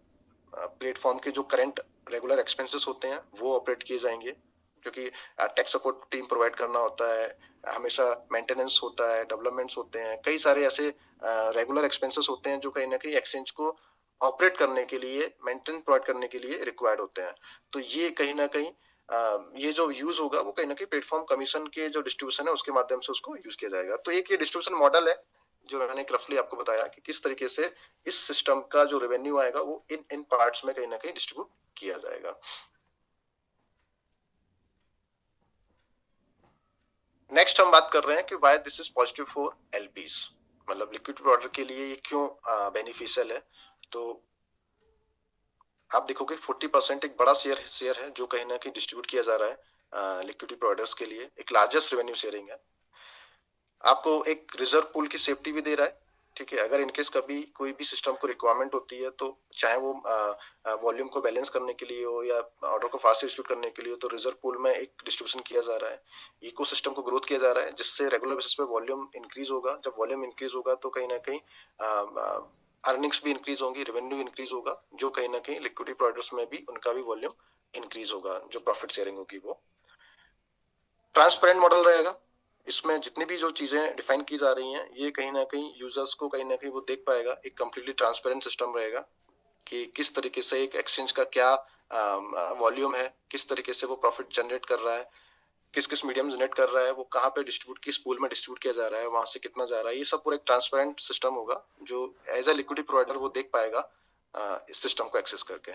प्लेटफॉर्म के जो करंट रेगुलर एक्सपेंसेस होते हैं वो ऑपरेट किए जाएंगे, क्योंकि टेक सपोर्ट टीम प्रोवाइड करना होता है, हमेशा मेंटेनेंस होता है, डेवलपमेंट्स होते हैं, कई सारे ऐसे रेगुलर एक्सपेंसेस होते हैं जो कहीं ना कहीं एक्सचेंज को ऑपरेट करने के लिए, मेंटेन प्रोवाइड करने के लिए रिक्वायर्ड होते हैं। तो ये कहीं ना कहीं ये जो यूज होगा वो कहीं ना कहीं प्लेटफॉर्म कमीशन के जो डिस्ट्रीब्यूशन है उसके माध्यम से उसको यूज किया जाएगा। तो एक ये डिस्ट्रीब्यूशन मॉडल है जो मैंने रफली आपको बताया कि किस तरीके से इस सिस्टम का जो रेवेन्यू आएगा वो इन इन पार्ट्स में कहीं ना कहीं डिस्ट्रीब्यूट किया जाएगा। नेक्स्ट हम बात कर रहे हैं कि why this is positive for LPs, मतलब लिक्विड प्रोवाइडर के लिए ये क्यों बेनिफिशियल है। तो आप देखोगे 40% एक बड़ा शेयर है जो कहीं ना कहीं डिस्ट्रीब्यूट किया जा रहा है लिक्विडिटी प्रोवाइडर्स के लिए, एक लार्जेस्ट रेवेन्यू शेयरिंग है। आपको एक रिजर्व पूल की सेफ्टी भी दे रहा है, ठीक है, अगर इनकेस कभी कोई भी सिस्टम को रिक्वायरमेंट होती है, तो चाहे वो वॉल्यूम को बैलेंस करने के लिए हो या ऑर्डर को फास्ट एग्जीक्यूट करने के लिए हो, तो रिजर्व पूल में एक डिस्ट्रीब्यूशन किया जा रहा है, इकोसिस्टम को ग्रोथ किया जा रहा है, जिससे रेगुलर बेसिस पे वॉल्यूम इंक्रीज होगा। जब वॉल्यूम इंक्रीज होगा तो कहीं ना कहीं अर्निंग्स भी इंक्रीज होंगी, रेवेन्यू इंक्रीज होगा, जो कहीं ना कहीं लिक्विडिटी प्रोवाइडर्स में भी उनका भी वॉल्यूम इंक्रीज होगा, जो प्रॉफिट शेयरिंग होगी वो। ट्रांसपेरेंट मॉडल रहेगा, इसमें जितनी भी जो चीजें डिफाइन की जा रही हैं ये कहीं ना कहीं यूजर्स को कहीं ना कहीं वो देख पाएगा। एक कंप्लीटली ट्रांसपेरेंट सिस्टम रहेगा कि किस तरीके से एक एक्सचेंज का क्या वॉल्यूम है, किस तरीके से वो प्रॉफिट जनरेट कर रहा है, किस किस मीडियम जनरेट कर रहा है, वो कहाँ पे डिस्ट्रीब्यूट, किस पूल में डिस्ट्रीब्यूट किया जा रहा है, वहां से कितना जा रहा है। ये सब पूरा एक ट्रांसपेरेंट सिस्टम होगा जो एज ए लिक्विडिटी प्रोवाइडर वो देख पाएगा इस सिस्टम को एक्सेस करके।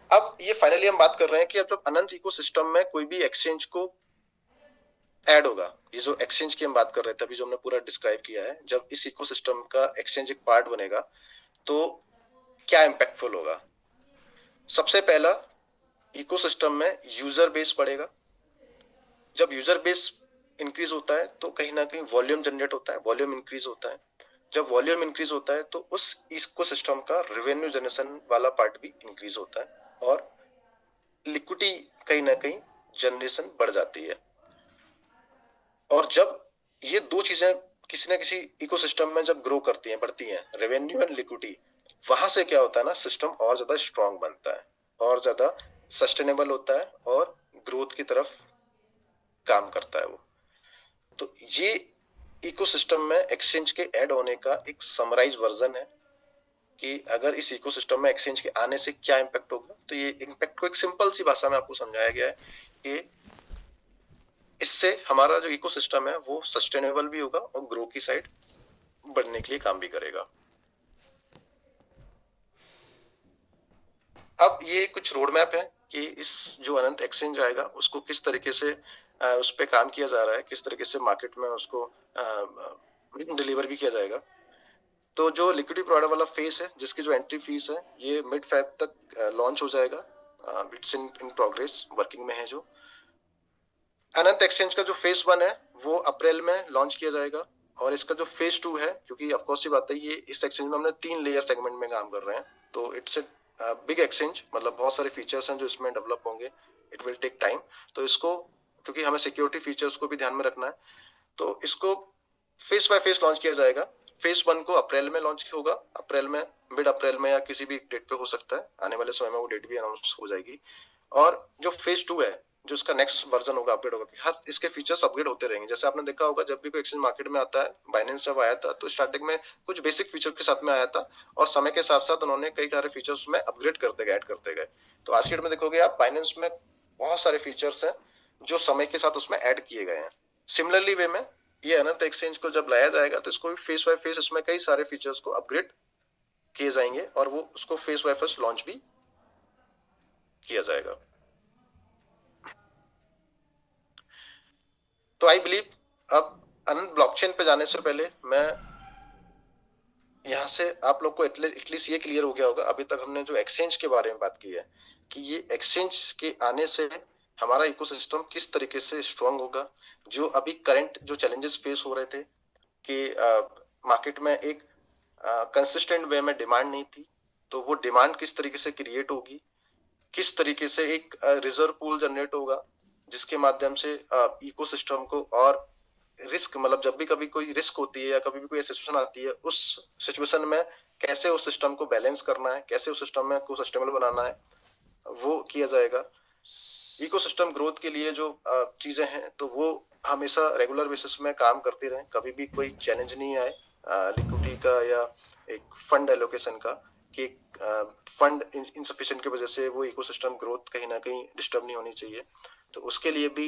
अब ये फाइनली हम बात कर रहे हैं कि अब जब अनंत इकोसिस्टम में कोई भी एक्सचेंज को ऐड होगा, ये जो एक्सचेंज की हम बात कर रहे थे अभी, जो हमने पूरा डिस्क्राइब किया है, जब इस इकोसिस्टम का एक्सचेंज एक पार्ट बनेगा तो क्या इम्पैक्टफुल होगा। सबसे पहला, इकोसिस्टम में यूजर बेस बढ़ेगा। जब यूजर बेस इंक्रीज होता है तो कहीं ना कहीं वॉल्यूम जनरेट होता है, वॉल्यूम इंक्रीज होता है। जब वॉल्यूम इंक्रीज होता है तो उस इकोसिस्टम का रेवेन्यू जनरेशन वाला पार्ट भी इंक्रीज होता है और लिक्विडिटी कहीं ना कहीं जनरेशन बढ़ जाती है। और जब ये दो चीजें किसी ना किसी इकोसिस्टम में जब ग्रो करती हैं, बढ़ती हैं, रेवेन्यू एंड लिक्विडिटी, वहां से क्या होता है ना, सिस्टम और ज्यादा स्ट्रांग बनता है, और ज्यादा सस्टेनेबल होता है और ग्रोथ की तरफ काम करता है वो। तो ये इकोसिस्टम में एक्सचेंज के ऐड होने का एक समराइज वर्जन है कि अगर इस इकोसिस्टम में एक्सचेंज के आने से क्या इम्पैक्ट होगा। तो ये इम्पैक्ट को एक सिंपल सी भाषा में आपको समझाया गया है कि इससे हमारा जो इकोसिस्टम है वो सस्टेनेबल भी होगा और ग्रो की साइड बढ़ने के लिए काम भी करेगा। अब ये कुछ रोड मैप है कि इस जो अनंत एक्सचेंज आएगा उसको किस तरीके से उस पर काम किया जा रहा है, किस तरीके से मार्केट में उसको डिलीवर भी किया जाएगा। तो जो लिक्विडिटी प्रोवाइडर वाला फेस है, जिसकी जो एंट्री फीस है, ये मिड फेब तक लॉन्च हो जाएगा। इट्स इन प्रोग्रेस, वर्किंग में है। जो अनंत एक्सचेंज का जो फेज 1 है वो अप्रैल में लॉन्च किया जाएगा, और इसका जो फेज 2 है, क्योंकि ऑफकोर्स ये बात है, ये इस एक्सचेंज में हमने 3 लेयर सेगमेंट में काम कर रहे हैं, तो इट्स ए बिग एक्सचेंज, मतलब बहुत सारे फीचर्स हैं जो इसमें डेवलप होंगे। It will take time. तो इसको, क्योंकि हमें सिक्योरिटी फीचर्स को भी ध्यान में रखना है, तो इसको फेस बाय फेस लॉन्च किया जाएगा। फेज 1 को अप्रैल में लॉन्च होगा, अप्रैल में, मिड अप्रैल में, या किसी भी डेट पे हो सकता है, आने वाले समय में वो डेट भी अनाउंस हो जाएगी। और जो फेज 2 है, जो इसका नेक्स्ट वर्जन होगा, अपडेट होगा, हर इसके फीचर्स अपग्रेड होते रहेंगे। जैसे आपने देखा होगा जब भी कोई एक्सचेंज मार्केट में आता है, बाइनेंस जब आया था तो स्टार्टिंग में कुछ बेसिक फीचर के साथ में आया था, और समय के साथ साथ उन्होंने कई सारे फीचर्स में अपग्रेड करते गए, ऐड करते गए। तो आज की डेट में देखोगे आप, बाइनेंस में बहुत सारे फीचर्स हैं जो समय के साथ उसमें ऐड किए गए हैं। सिमिलरली वे में ये अनंत एक्सचेंज को जब लाया जाएगा तो इसको भी फेस बाय फेस इसमें कई सारे फीचर्स को अपग्रेड किए जाएंगे, और वो उसको फेस बाय फेस लॉन्च भी किया जाएगा। तो आई बिलीव, अब अनंत ब्लॉकचेन पे जाने से पहले मैं यहाँ से आप लोग को एटलीस्ट ये क्लियर हो गया होगा, अभी तक हमने जो एक्सचेंज के बारे में बात की है कि ये एक्सचेंज के आने से हमारा इकोसिस्टम किस तरीके से स्ट्रांग होगा। जो अभी करंट जो चैलेंजेस फेस हो रहे थे कि मार्केट में एक कंसिस्टेंट वे में डिमांड नहीं थी, तो वो डिमांड किस तरीके से क्रिएट होगी, किस तरीके से एक रिजर्व पूल जनरेट होगा जिसके माध्यम से इकोसिस्टम को और रिस्क, मतलब जब भी कभी कोई रिस्क होती है या कभी भी कोई सिचुएशन आती है, उस सिचुएशन में कैसे उस सिस्टम को बैलेंस करना है, कैसे उस सिस्टम में को सस्टेनेबल बनाना है, वो किया जाएगा। इकोसिस्टम ग्रोथ के लिए जो चीजें हैं तो वो हमेशा रेगुलर बेसिस में काम करती रहे, कभी भी कोई चैलेंज नहीं आए लिक्विडिटी का या एक फंड एलोकेशन का, कि फंड इनसफिशिएंट की वजह से वो इकोसिस्टम ग्रोथ कहीं ना कहीं डिस्टर्ब नहीं होनी चाहिए। तो उसके लिए भी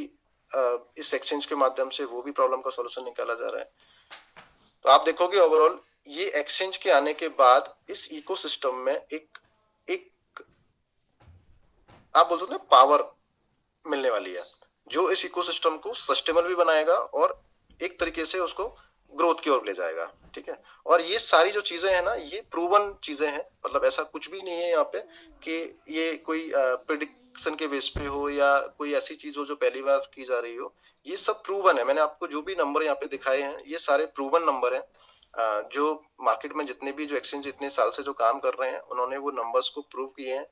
इस एक्सचेंज के माध्यम से वो भी प्रॉब्लम का सॉल्यूशन निकाला जा रहा है। तो आप देखोगे ओवरऑल ये एक्सचेंज के आने के बाद इस इकोसिस्टम में एक आप बोल सकते हैं पावर मिलने वाली है, जो इस इकोसिस्टम को सस्टेनेबल भी बनाएगा और एक तरीके से उसको ग्रोथ की ओर ले जाएगा। ठीक है, और ये सारी जो चीजें हैं ना, ये प्रूवन चीजें हैं, मतलब ऐसा कुछ भी नहीं है यहाँ पे कि ये कोई प्रिडिक्शन के बेस पे हो या कोई ऐसी चीज हो जो पहली बार की जा रही हो। ये सब प्रूवन है। मैंने आपको जो भी नंबर यहाँ पे दिखाए हैं ये सारे प्रूवन नंबर हैं। जो मार्केट में जितने भी जो एक्सचेंज इतने साल से जो काम कर रहे हैं उन्होंने वो नंबर्स को प्रूव किए हैं,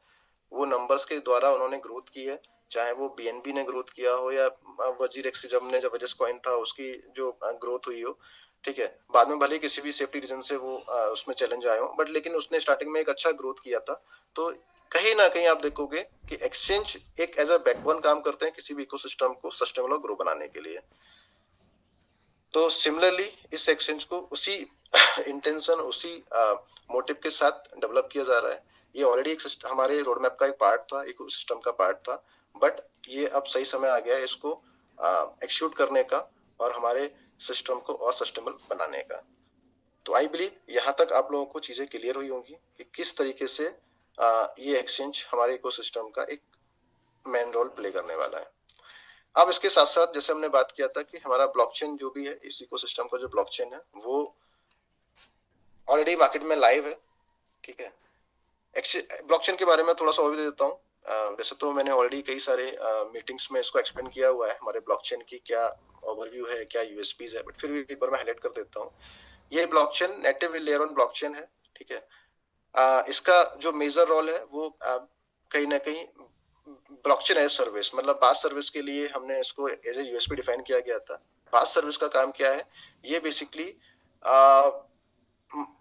वो नंबर्स के द्वारा उन्होंने ग्रोथ की है। चाहे वो बीएनबी ने ग्रोथ किया हो या वजीरेक्स जब वजस कॉइन था उसकी जो ग्रोथ हुई हो। ठीक है, बाद में भले किसी भी सेफ्टी रीजन से वो उसमें चैलेंज आए हो, बट लेकिन उसने स्टार्टिंग में एक अच्छा ग्रोथ किया था। तो कहीं ना कहीं आप देखोगे कि एक्सचेंज एक एज अ बैकबोन काम करते हैं किसी भी इकोसिस्टम को सस्टेनेबल और ग्रो बनाने के लिए। तो सिमिलरली इस एक्सचेंज को उसी इंटेंशन उसी मोटिव के साथ डेवलप किया जा रहा है। ये ऑलरेडी एक हमारे रोड मैप का एक पार्ट था, इकोसिस्टम का पार्ट था, बट ये अब सही समय आ गया है इसको एक्सिक्यूट करने का और हमारे सिस्टम को और सस्टेनेबल बनाने का। तो आई बिलीव यहाँ तक आप लोगों को चीजें क्लियर हुई होंगी कि किस तरीके से ये एक्सचेंज हमारे इकोसिस्टम का एक मेन रोल प्ले करने वाला है। अब इसके साथ साथ जैसे हमने बात किया था कि हमारा ब्लॉकचेन जो भी है, इस इकोसिस्टम का जो ब्लॉकचेन है वो ऑलरेडी मार्केट में लाइव है, ठीक है। ब्लॉकचेन के बारे में थोड़ा सा ओवरव्यू दे देता हूँ। वैसे तो मैंने ऑलरेडी कई सारे मीटिंग्स में इसको एक्सप्लेन किया हुआ है, हमारे ब्लॉकचेन की क्या ओवरव्यू है, क्या यूएसपीज है, बट फिर भी एक बार मैं हाईलाइट कर देता हूँ। ये blockchain native layer on blockchain है, ठीक है। इसका जो मेजर रोल है वो कहीं ना कहीं ब्लॉकचेन एज सर्विस, मतलब बास सर्विस के लिए हमने इसको एज ए यूएसपी डिफाइन किया गया था। बास सर्विस का काम क्या है, ये बेसिकली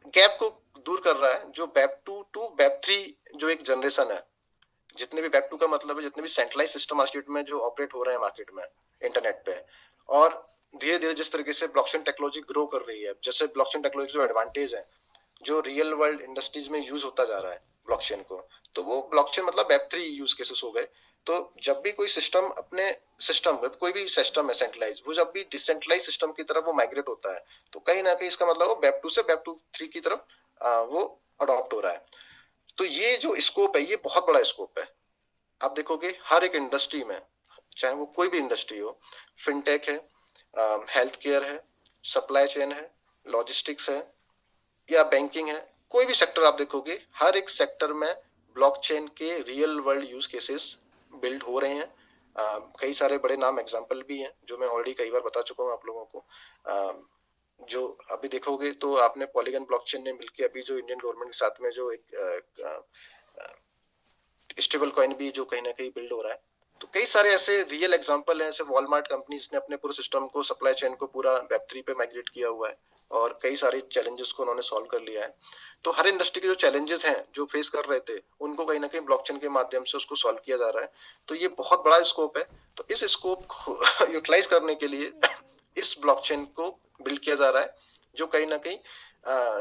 गैप को दूर कर रहा है जो वेब 2 टू वेब 3 जो एक जनरेशन है। जितने भी वेब 2 का मतलब है जितने भी सेंट्रलाइज सिस्टम मार्केट में जो ऑपरेट हो रहे हैं मार्केट में इंटरनेट पे, और धीरे धीरे जिस तरीके से ब्लॉकचेन टेक्नोलॉजी ग्रो कर रही है, जैसे ब्लॉकचेन टेक्नोलॉजी जो एडवांटेज है जो रियल वर्ल्ड इंडस्ट्रीज में यूज होता जा रहा है ब्लॉकचेन को, तो वो ब्लॉकचेन मतलब वेब 3 यूज केसेस हो गए। तो जब भी कोई सिस्टम अपने सिस्टम में कोई भी सिस्टम है सेंट्रलाइज, वो जब भी डिसेंट्रलाइज सिस्टम की तरफ वो माइग्रेट होता है, तो कहीं ना कहीं इसका मतलब वो वेब 2 से वेब 3 की तरफ वो अडॉप्ट हो रहा है। तो ये जो स्कोप है ये बहुत बड़ा स्कोप है। आप देखोगे हर एक इंडस्ट्री में, चाहे वो कोई भी इंडस्ट्री हो, फिनटेक है, हेल्थ केयर है, सप्लाई चेन है, लॉजिस्टिक्स है या बैंकिंग है, कोई भी सेक्टर आप देखोगे हर एक सेक्टर में ब्लॉकचेन के real world use cases build हो रहे हैं। कई सारे बड़े नाम एग्जांपल भी हैं जो मैं ऑलरेडी कई बार बता चुका हूँ आप लोगों को। जो अभी देखोगे तो आपने पॉलीगन ब्लॉकचेन ने मिलकर अभी जो इंडियन गवर्नमेंट के साथ में जो एक स्टेबल कॉइन भी जो कहीं ना कहीं बिल्ड हो रहा है, तो कई सारे ऐसे रियल एग्जांपल हैं। जैसे वॉलमार्ट कंपनीज ने अपने पूरे सिस्टम को सप्लाई चेन को पूरा वेब 3 पे माइग्रेट किया हुआ है और कई सारे चैलेंजेस को उन्होंने सॉल्व कर लिया है। तो हर इंडस्ट्री के जो चैलेंजेस हैं जो फेस कर रहे थे उनको कहीं ना कहीं ब्लॉकचेन के माध्यम से उसको सॉल्व किया जा रहा है। तो ये बहुत बड़ा स्कोप है। तो इस स्कोप को यूटिलाइज करने के लिए इस ब्लॉकचेन को बिल्ड किया जा रहा है, जो कहीं ना कहीं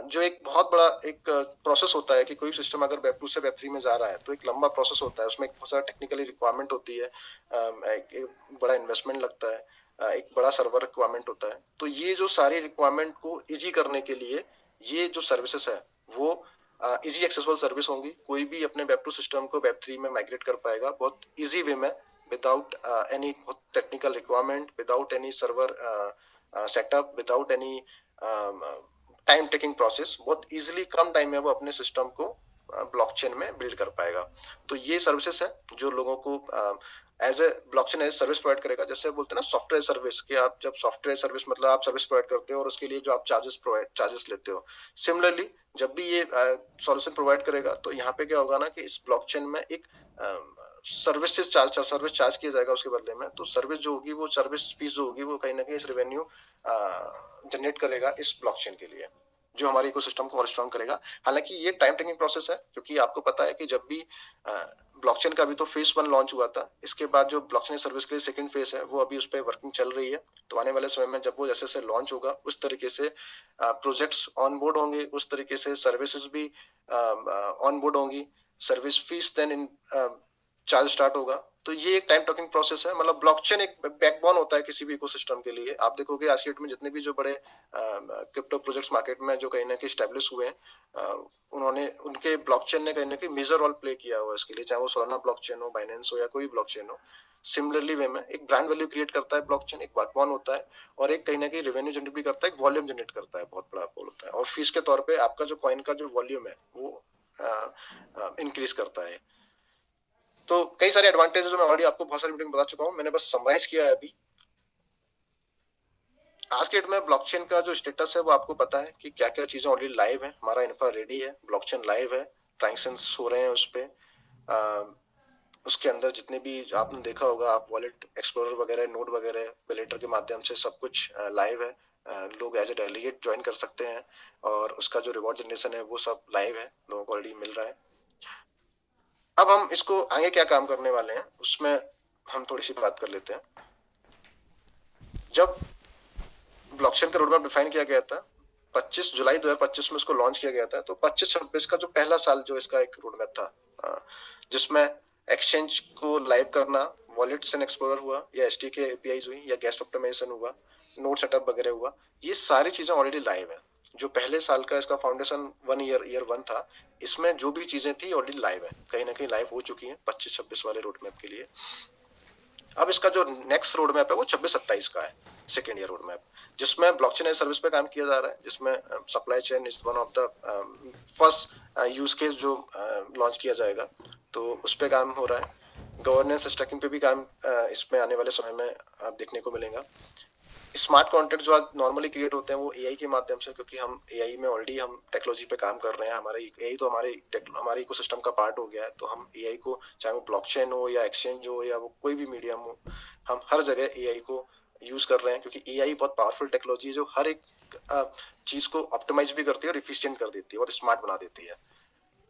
जो एक बहुत बड़ा एक प्रोसेस होता है कि कोई सिस्टम अगर वेब 2 से वेब 3 में जा रहा है तो एक लंबा प्रोसेस होता है, उसमें बहुत सारा टेक्निकली रिक्वायरमेंट होती है, एक बड़ा इन्वेस्टमेंट लगता है, एक बड़ा सर्वर रिक्वायरमेंट होता है। तो ये जो सारी रिक्वायरमेंट को इजी करने के लिए ये जो सर्विसेज है वो इजी एक्सेसिबल सर्विस होंगी। कोई भी अपने वेब 2 सिस्टम को वेब 3 में माइग्रेट कर पाएगा बहुत इजी वे में, without any technical requirement, without any server setup, without any time taking process. बहुत इजीली कम टाइम में वो अपने सिस्टम को ब्लॉकचेन में बिल्ड कर पाएगा। तो ये सर्विसेज है जो लोगों को as a blockchain as service provide करेगा। जैसे बोलते हैं ना सॉफ्टवेयर सर्विस, कि आप जब सॉफ्टवेयर सर्विस मतलब आप सर्विस प्रोवाइड करते हो और उसके लिए जो आप चार्जेस लेते हो, सिमिलरली जब भी ये सॉल्यूशन प्रोवाइड करेगा तो यहाँ पे क्या होगा ना कि इस ब्लॉकचेन में एक सर्विस चार्ज किया जाएगा उसके बदले में। तो सर्विस जो होगी वो सर्विस फीस जो होगी वो कहीं ना कहीं इस रेवेन्यू जनरेट करेगा इस ब्लॉकचेन के लिए, जो हमारे इकोसिस्टम को और स्ट्रॉन्ग करेगा। हालांकि ये टाइम टेकिंग प्रोसेस है, क्योंकि आपको पता है कि जब भी ब्लॉकचेन का भी तो फेज 1 लॉन्च हुआ था, इसके बाद जो ब्लॉकचेन सर्विस के लिए सेकंड फेज है वो अभी उस पर वर्किंग चल रही है। तो आने वाले समय में जब वो जैसे जैसे लॉन्च होगा उस तरीके से प्रोजेक्ट्स ऑन बोर्ड होंगे, उस तरीके से सर्विसेज भी ऑन बोर्ड होंगी, service fees then in charge start होगा। तो ये एक टाइम टेकिंग प्रोसेस है। मतलब ब्लॉकचेन एक बैकबोन होता है किसी भी इकोसिस्टम के लिए। आप देखोगे आज की डेट में जितने भी जो बड़े क्रिप्टो प्रोजेक्ट्स मार्केट में जो कहीं ना कहीं स्टैब्लिश हुए हैं, उन्होंने उनके ब्लॉकचेन ने कहीं ना कहीं मेजर रोल प्ले किया हुआ है इसके लिए, चाहे वो सोलाना ब्लॉकचेन हो, बाइनेंस हो या कोई ब्लॉकचेन हो। सिमिलरली वे में एक ब्रांड वैल्यू क्रिएट करता है ब्लॉकचेन, एक बैकबोन होता है, और एक कहीं ना कहीं रेवेन्यू जनरेट भी करता है, एक वॉल्यूम जनरेट करता है, बहुत बड़ा रोल होता है। और फीस के तौर पे आपका जो कॉइन का जो वॉल्यूम है वो इंक्रीज करता है। तो कई सारे एडवांटेजेस जो मैं ऑलरेडी आपको बहुत सारी मीटिंग बता चुका हूं, मैंने बस समराइज किया है अभी। आज के डेट में ब्लॉकचेन का जो स्टेटस है वो आपको पता है कि क्या क्या चीजें ऑलरेडी लाइव है। हमारा इंफ्रा रेडी है, ब्लॉकचेन लाइव है, ट्रांजैक्शंस हो रहे हैं उस पर। उसके अंदर जितने भी आपने देखा होगा, आप वॉलेट एक्सप्लोरर वगैरह, नोड वगैरह, वेलेटर के माध्यम से सब कुछ लाइव है। लोग एज ए डेलीगेट ज्वाइन कर सकते हैं और उसका जो रिवॉर्ड जनरेशन है वो सब लाइव है, लोगों को ऑलरेडी मिल रहा है। अब हम इसको आगे क्या काम करने वाले हैं उसमें हम थोड़ी सी बात कर लेते हैं। जब ब्लॉकचेन का रोडमैप डिफाइन किया गया था 25 जुलाई 2025 में इसको लॉन्च किया गया था, तो 25-26 का जो पहला साल जो इसका एक रोडमैप था, जिसमें एक्सचेंज को लाइव करना, वॉलेट्स एंड एक्सप्लोरर हुआ, या एसडीके एपीआईज हुई, या गेस्ट ऑप्टिमाइजेशन हुआ, नोड सेटअप वगैरह हुआ, ये सारी चीजें ऑलरेडी लाइव है। जो पहले साल का इसका फाउंडेशन ईयर 1 था, इसमें जो भी चीजें थी ऑलरेडी लाइव है, कहीं ना कहीं लाइव हो चुकी है 25-26 वाले रोडमैप के लिए। अब इसका जो नेक्स्ट रोड मैप है वो 26-27 का है, सेकेंड ईयर रोड मैप, जिसमें ब्लॉकचेन एज सर्विस पे काम किया जा रहा है, जिसमें supply chain is one of the first use case जो लॉन्च किया जाएगा, तो उस पर काम हो रहा है। गवर्नेंस स्टैकिंग पे भी काम इसमें आने वाले समय में आप देखने को मिलेगा। स्मार्ट कॉन्ट्रैक्ट जो आज नॉर्मली क्रिएट होते हैं वो एआई के माध्यम से, क्योंकि हम एआई में ऑलरेडी हम टेक्नोलॉजी पे काम कर रहे हैं, हमारे एआई तो हमारे इकोसिस्टम का पार्ट हो गया है, तो हम एआई को, चाहे वो ब्लॉकचेन हो या एक्सचेंज हो या वो कोई भी मीडियम हो, हम हर जगह एआई को यूज कर रहे हैं, क्योंकि एआई बहुत पावरफुल टेक्नोलॉजी है जो हर एक चीज को ऑप्टिमाइज भी करती है और इफिशियंट कर देती है और स्मार्ट बना देती है।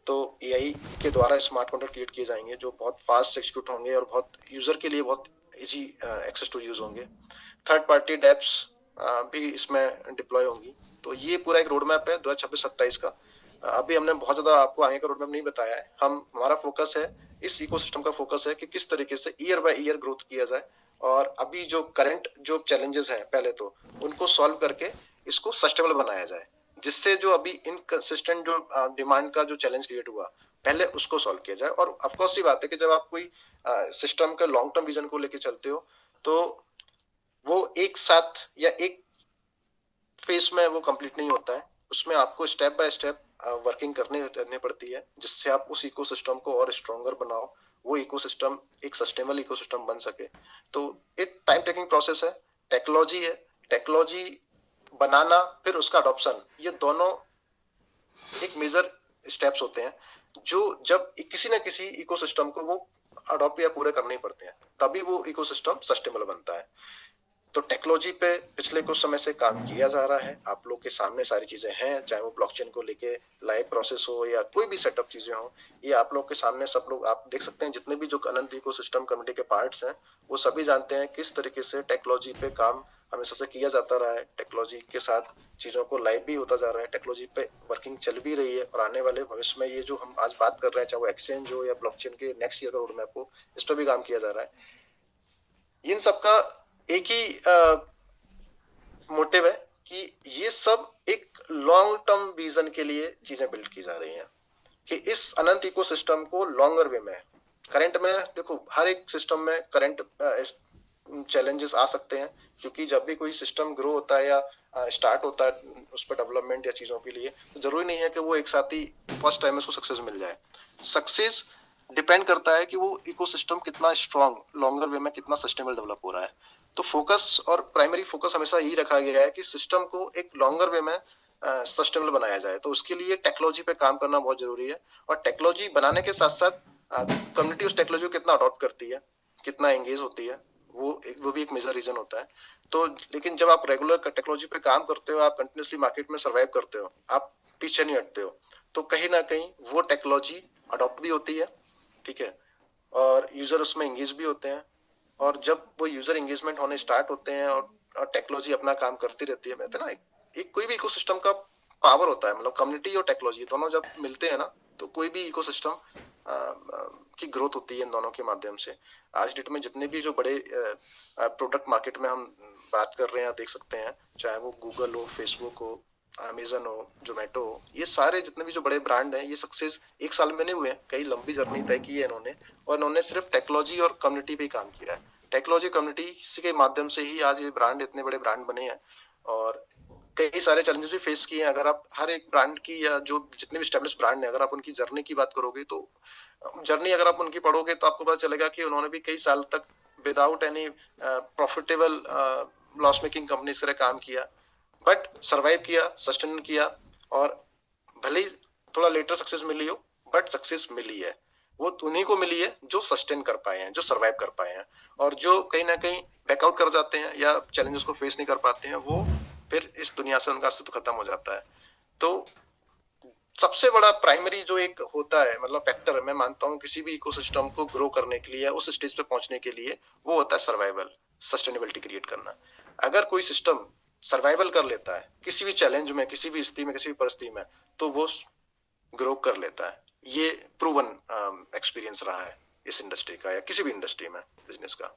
तो एआई के द्वारा स्मार्ट कॉन्ट्रैक्ट क्रिएट किए जाएंगे जो बहुत फास्ट एक्सिक्यूट होंगे और बहुत यूजर के लिए बहुत इजी एक्सेस टू यूज होंगे। थर्ड पार्टी डेप्स भी इसमें डिप्लॉय होंगी। तो ये पूरा एक रोड मैप है 2026-27 का। अभी हमने बहुत ज्यादा आपको आगे का रोड मैप नहीं बताया है, हमारा फोकस है, इस इकोसिस्टम का फोकस है कि किस तरीके से ईयर बाय ईयर ग्रोथ किया जाए, और अभी जो करंट जो चैलेंजेस हैं पहले तो उनको सॉल्व करके इसको सस्टेनेबल बनाया जाए, जिससे जो अभी इनकंसिस्टेंट जो डिमांड का जो चैलेंज क्रिएट हुआ पहले उसको सॉल्व किया जाए। और ऑफकोर्स ये बात है कि जब आप कोई सिस्टम का लॉन्ग टर्म विजन को लेके चलते हो तो वो एक साथ या एक फेज में वो कंप्लीट नहीं होता है, उसमें आपको स्टेप बाय स्टेप वर्किंग करनी पड़ती है, जिससे आप उस इकोसिस्टम को और स्ट्रॉन्गर बनाओ, वो इकोसिस्टम एक सस्टेनेबल इकोसिस्टम बन सके। तो एक टाइम टेकिंग प्रोसेस है, टेक्नोलॉजी है, टेक्नोलॉजी बनाना फिर उसका अडॉप्शन, ये दोनों एक मेजर स्टेप्स होते हैं जो जब किसी ना किसी इकोसिस्टम को वो अडॉप्ट या पूरे करने पड़ते हैं, तभी वो इकोसिस्टम सस्टेनेबल बनता है। तो टेक्नोलॉजी पे पिछले कुछ समय से काम किया जा रहा है, आप लोग के सामने सारी चीजें हैं, चाहे वो ब्लॉकचेन को लेके लाइव प्रोसेस हो या कोई भी सेटअप चीजें हो, ये आप लोग के सामने सब लोग आप देख सकते हैं। जितने भी जो अनंत इकोसिस्टम कम्युनिटी के पार्ट्स हैं वो सभी जानते हैं किस तरीके से टेक्नोलॉजी पे काम हमेशा से किया जाता रहा है, टेक्नोलॉजी के साथ चीजों को लाइव भी होता जा रहा है, टेक्नोलॉजी पे वर्किंग चल भी रही है, और आने वाले भविष्य में ये जो हम आज बात कर रहे हैं, चाहे वो एक्सचेंज हो या ब्लॉकचेन के नेक्स्ट ईयर का रोड मैप हो, इस पर भी काम किया जा रहा है। इन सबका एक ही मोटिव है कि ये सब एक लॉन्ग टर्म विजन के लिए चीजें बिल्ड की जा रही हैं, कि इस अनंत इकोसिस्टम को लॉन्गर वे में, करंट में देखो हर एक सिस्टम में करंट चैलेंजेस आ सकते हैं, क्योंकि जब भी कोई सिस्टम ग्रो होता है या स्टार्ट होता है उस पर डेवलपमेंट या चीजों के लिए, तो जरूरी नहीं है कि वो एक साथ ही फर्स्ट टाइम में उसको सक्सेस मिल जाए। सक्सेस डिपेंड करता है कि वो इकोसिस्टम कितना स्ट्रांग लॉन्गर वे में कितना सस्टेनेबल डेवलप हो रहा है। तो फोकस और प्राइमरी फोकस हमेशा यही रखा गया है कि सिस्टम को एक लॉन्गर वे में सस्टेनेबल बनाया जाए। तो उसके लिए टेक्नोलॉजी पे काम करना बहुत जरूरी है, और टेक्नोलॉजी बनाने के साथ साथ कम्युनिटी उस टेक्नोलॉजी को कितना अडॉप्ट करती है, कितना एंगेज होती है, वो भी एक मेजर रीजन होता है। तो लेकिन जब आप रेगुलर टेक्नोलॉजी पे काम करते हो, आप कंटिन्यूसली मार्केट में सर्वाइव करते हो, आप पीछे नहीं हटते हो, तो कहीं ना कहीं वो टेक्नोलॉजी अडॉप्ट भी होती है, ठीक है, और यूजर उसमें एंगेज भी होते हैं। और जब वो यूजर एंगेजमेंट होने स्टार्ट होते हैं और टेक्नोलॉजी अपना काम करती रहती है, कहते हैं ना एक कोई भी इकोसिस्टम का पावर होता है, मतलब कम्युनिटी और टेक्नोलॉजी दोनों जब मिलते हैं ना, तो कोई भी इकोसिस्टम की ग्रोथ होती है इन दोनों के माध्यम से। आज डेट में जितने भी जो बड़े प्रोडक्ट मार्केट में हम बात कर रहे हैं, देख सकते हैं, चाहे वो गूगल हो, फेसबुक हो, अमेजन हो, जोमेटो हो, ये सारे जितने भी जो बड़े ब्रांड हैं, ये सक्सेस एक साल में नहीं हुए हैं, कई लंबी जर्नी तय की है इन्होंने, और इन्होंने सिर्फ टेक्नोलॉजी और कम्युनिटी पे काम किया है। टेक्नोलॉजी कम्युनिटी के माध्यम से ही आज ये ब्रांड इतने बड़े ब्रांड बने हैं, और कई सारे चैलेंजेस भी फेस किए हैं। अगर आप हर एक ब्रांड की या जो जितने भी स्टेब्लिश ब्रांड हैं, अगर आप उनकी जर्नी की बात करोगे, तो जर्नी अगर आप उनकी पढ़ोगे तो आपको पता चलेगा कि उन्होंने भी कई साल तक without any profitable loss making company से काम किया, बट सरवाइव किया, सस्टेन किया, और भले ही थोड़ा लेटर सक्सेस मिली हो, बट सक्सेस मिली है। वो उन्हीं को मिली है जो सस्टेन कर पाए हैं, जो सरवाइव कर पाए हैं, और जो कहीं ना कहीं बैकआउट कर जाते हैं या चैलेंजेस को फेस नहीं कर पाते हैं, वो फिर इस दुनिया से उनका अस्तित्व खत्म हो जाता है। तो सबसे बड़ा प्राइमरी जो एक होता है मतलब फैक्टर, मैं मानता हूँ किसी भी इकोसिस्टम को ग्रो करने के लिए, उस स्टेज पे पहुंचने के लिए, वो होता है सर्वाइवल, सस्टेनेबिलिटी क्रिएट करना। अगर कोई सिस्टम सर्वाइवल कर लेता है किसी भी चैलेंज में, किसी भी स्थिति में, किसी भी परिस्थिति में, तो वो ग्रो कर लेता है। ये प्रूवन एक्सपीरियंस रहा है इस इंडस्ट्री का या किसी भी इंडस्ट्री में बिजनेस का।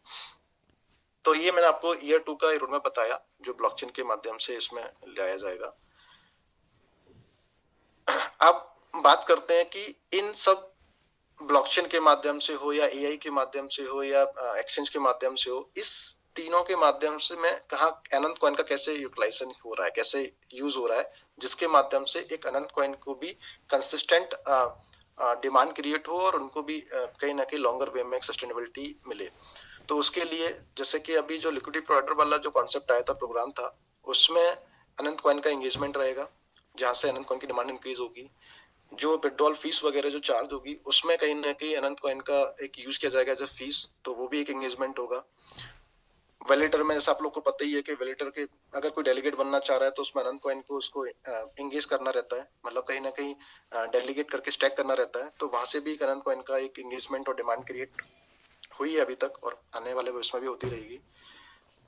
तो ये मैंने आपको ईयर 2 का रोड मैप बताया जो ब्लॉकचेन के माध्यम से इसमें लाया जाएगा। अब बात करते हैं कि इन सब ब्लॉकचेन के माध्यम से हो या एआई के माध्यम से हो या एक्सचेंज के माध्यम से हो, इस तीनों के माध्यम से मैं कहा अनंत कॉइन का कैसे यूटिलाइजेशन हो रहा है, कैसे यूज हो रहा है, जिसके माध्यम से एक अनंत कॉइन को भी कंसिस्टेंट डिमांड क्रिएट हो और उनको भी कहीं ना कहीं लॉन्गर वे में एक सस्टेनेबिलिटी मिले। तो उसके लिए जैसे कि अभी जो लिक्विडिटी प्रोवाइडर वाला जो कॉन्सेप्ट आया था, प्रोग्राम था, उसमें अनंत कॉइन का एंगेजमेंट रहेगा, जहां से अनंत कॉइन की डिमांड इंक्रीज होगी। जो विड्रॉल फीस वगैरह जो चार्ज होगी उसमें कहीं ना कहीं अनंत कॉइन का एक यूज किया जाएगा एज अ फीस, तो वो भी एक एंगेजमेंट होगा। वैलिडेटर में जैसा आप लोग को पता ही है कि वैलिडेटर के अगर कोई डेलीगेट बनना चाह रहा है तो उसमें अनंत कॉइन को उसको एंगेज करना रहता है, मतलब कहीं ना कहीं डेलीगेट करके स्टैक करना रहता है। तो वहां से भी एक अनंत कॉइन का एक एंगेजमेंट और डिमांड क्रिएट हुई है अभी तक और आने वाले भविष्य में भी होती रहेगी।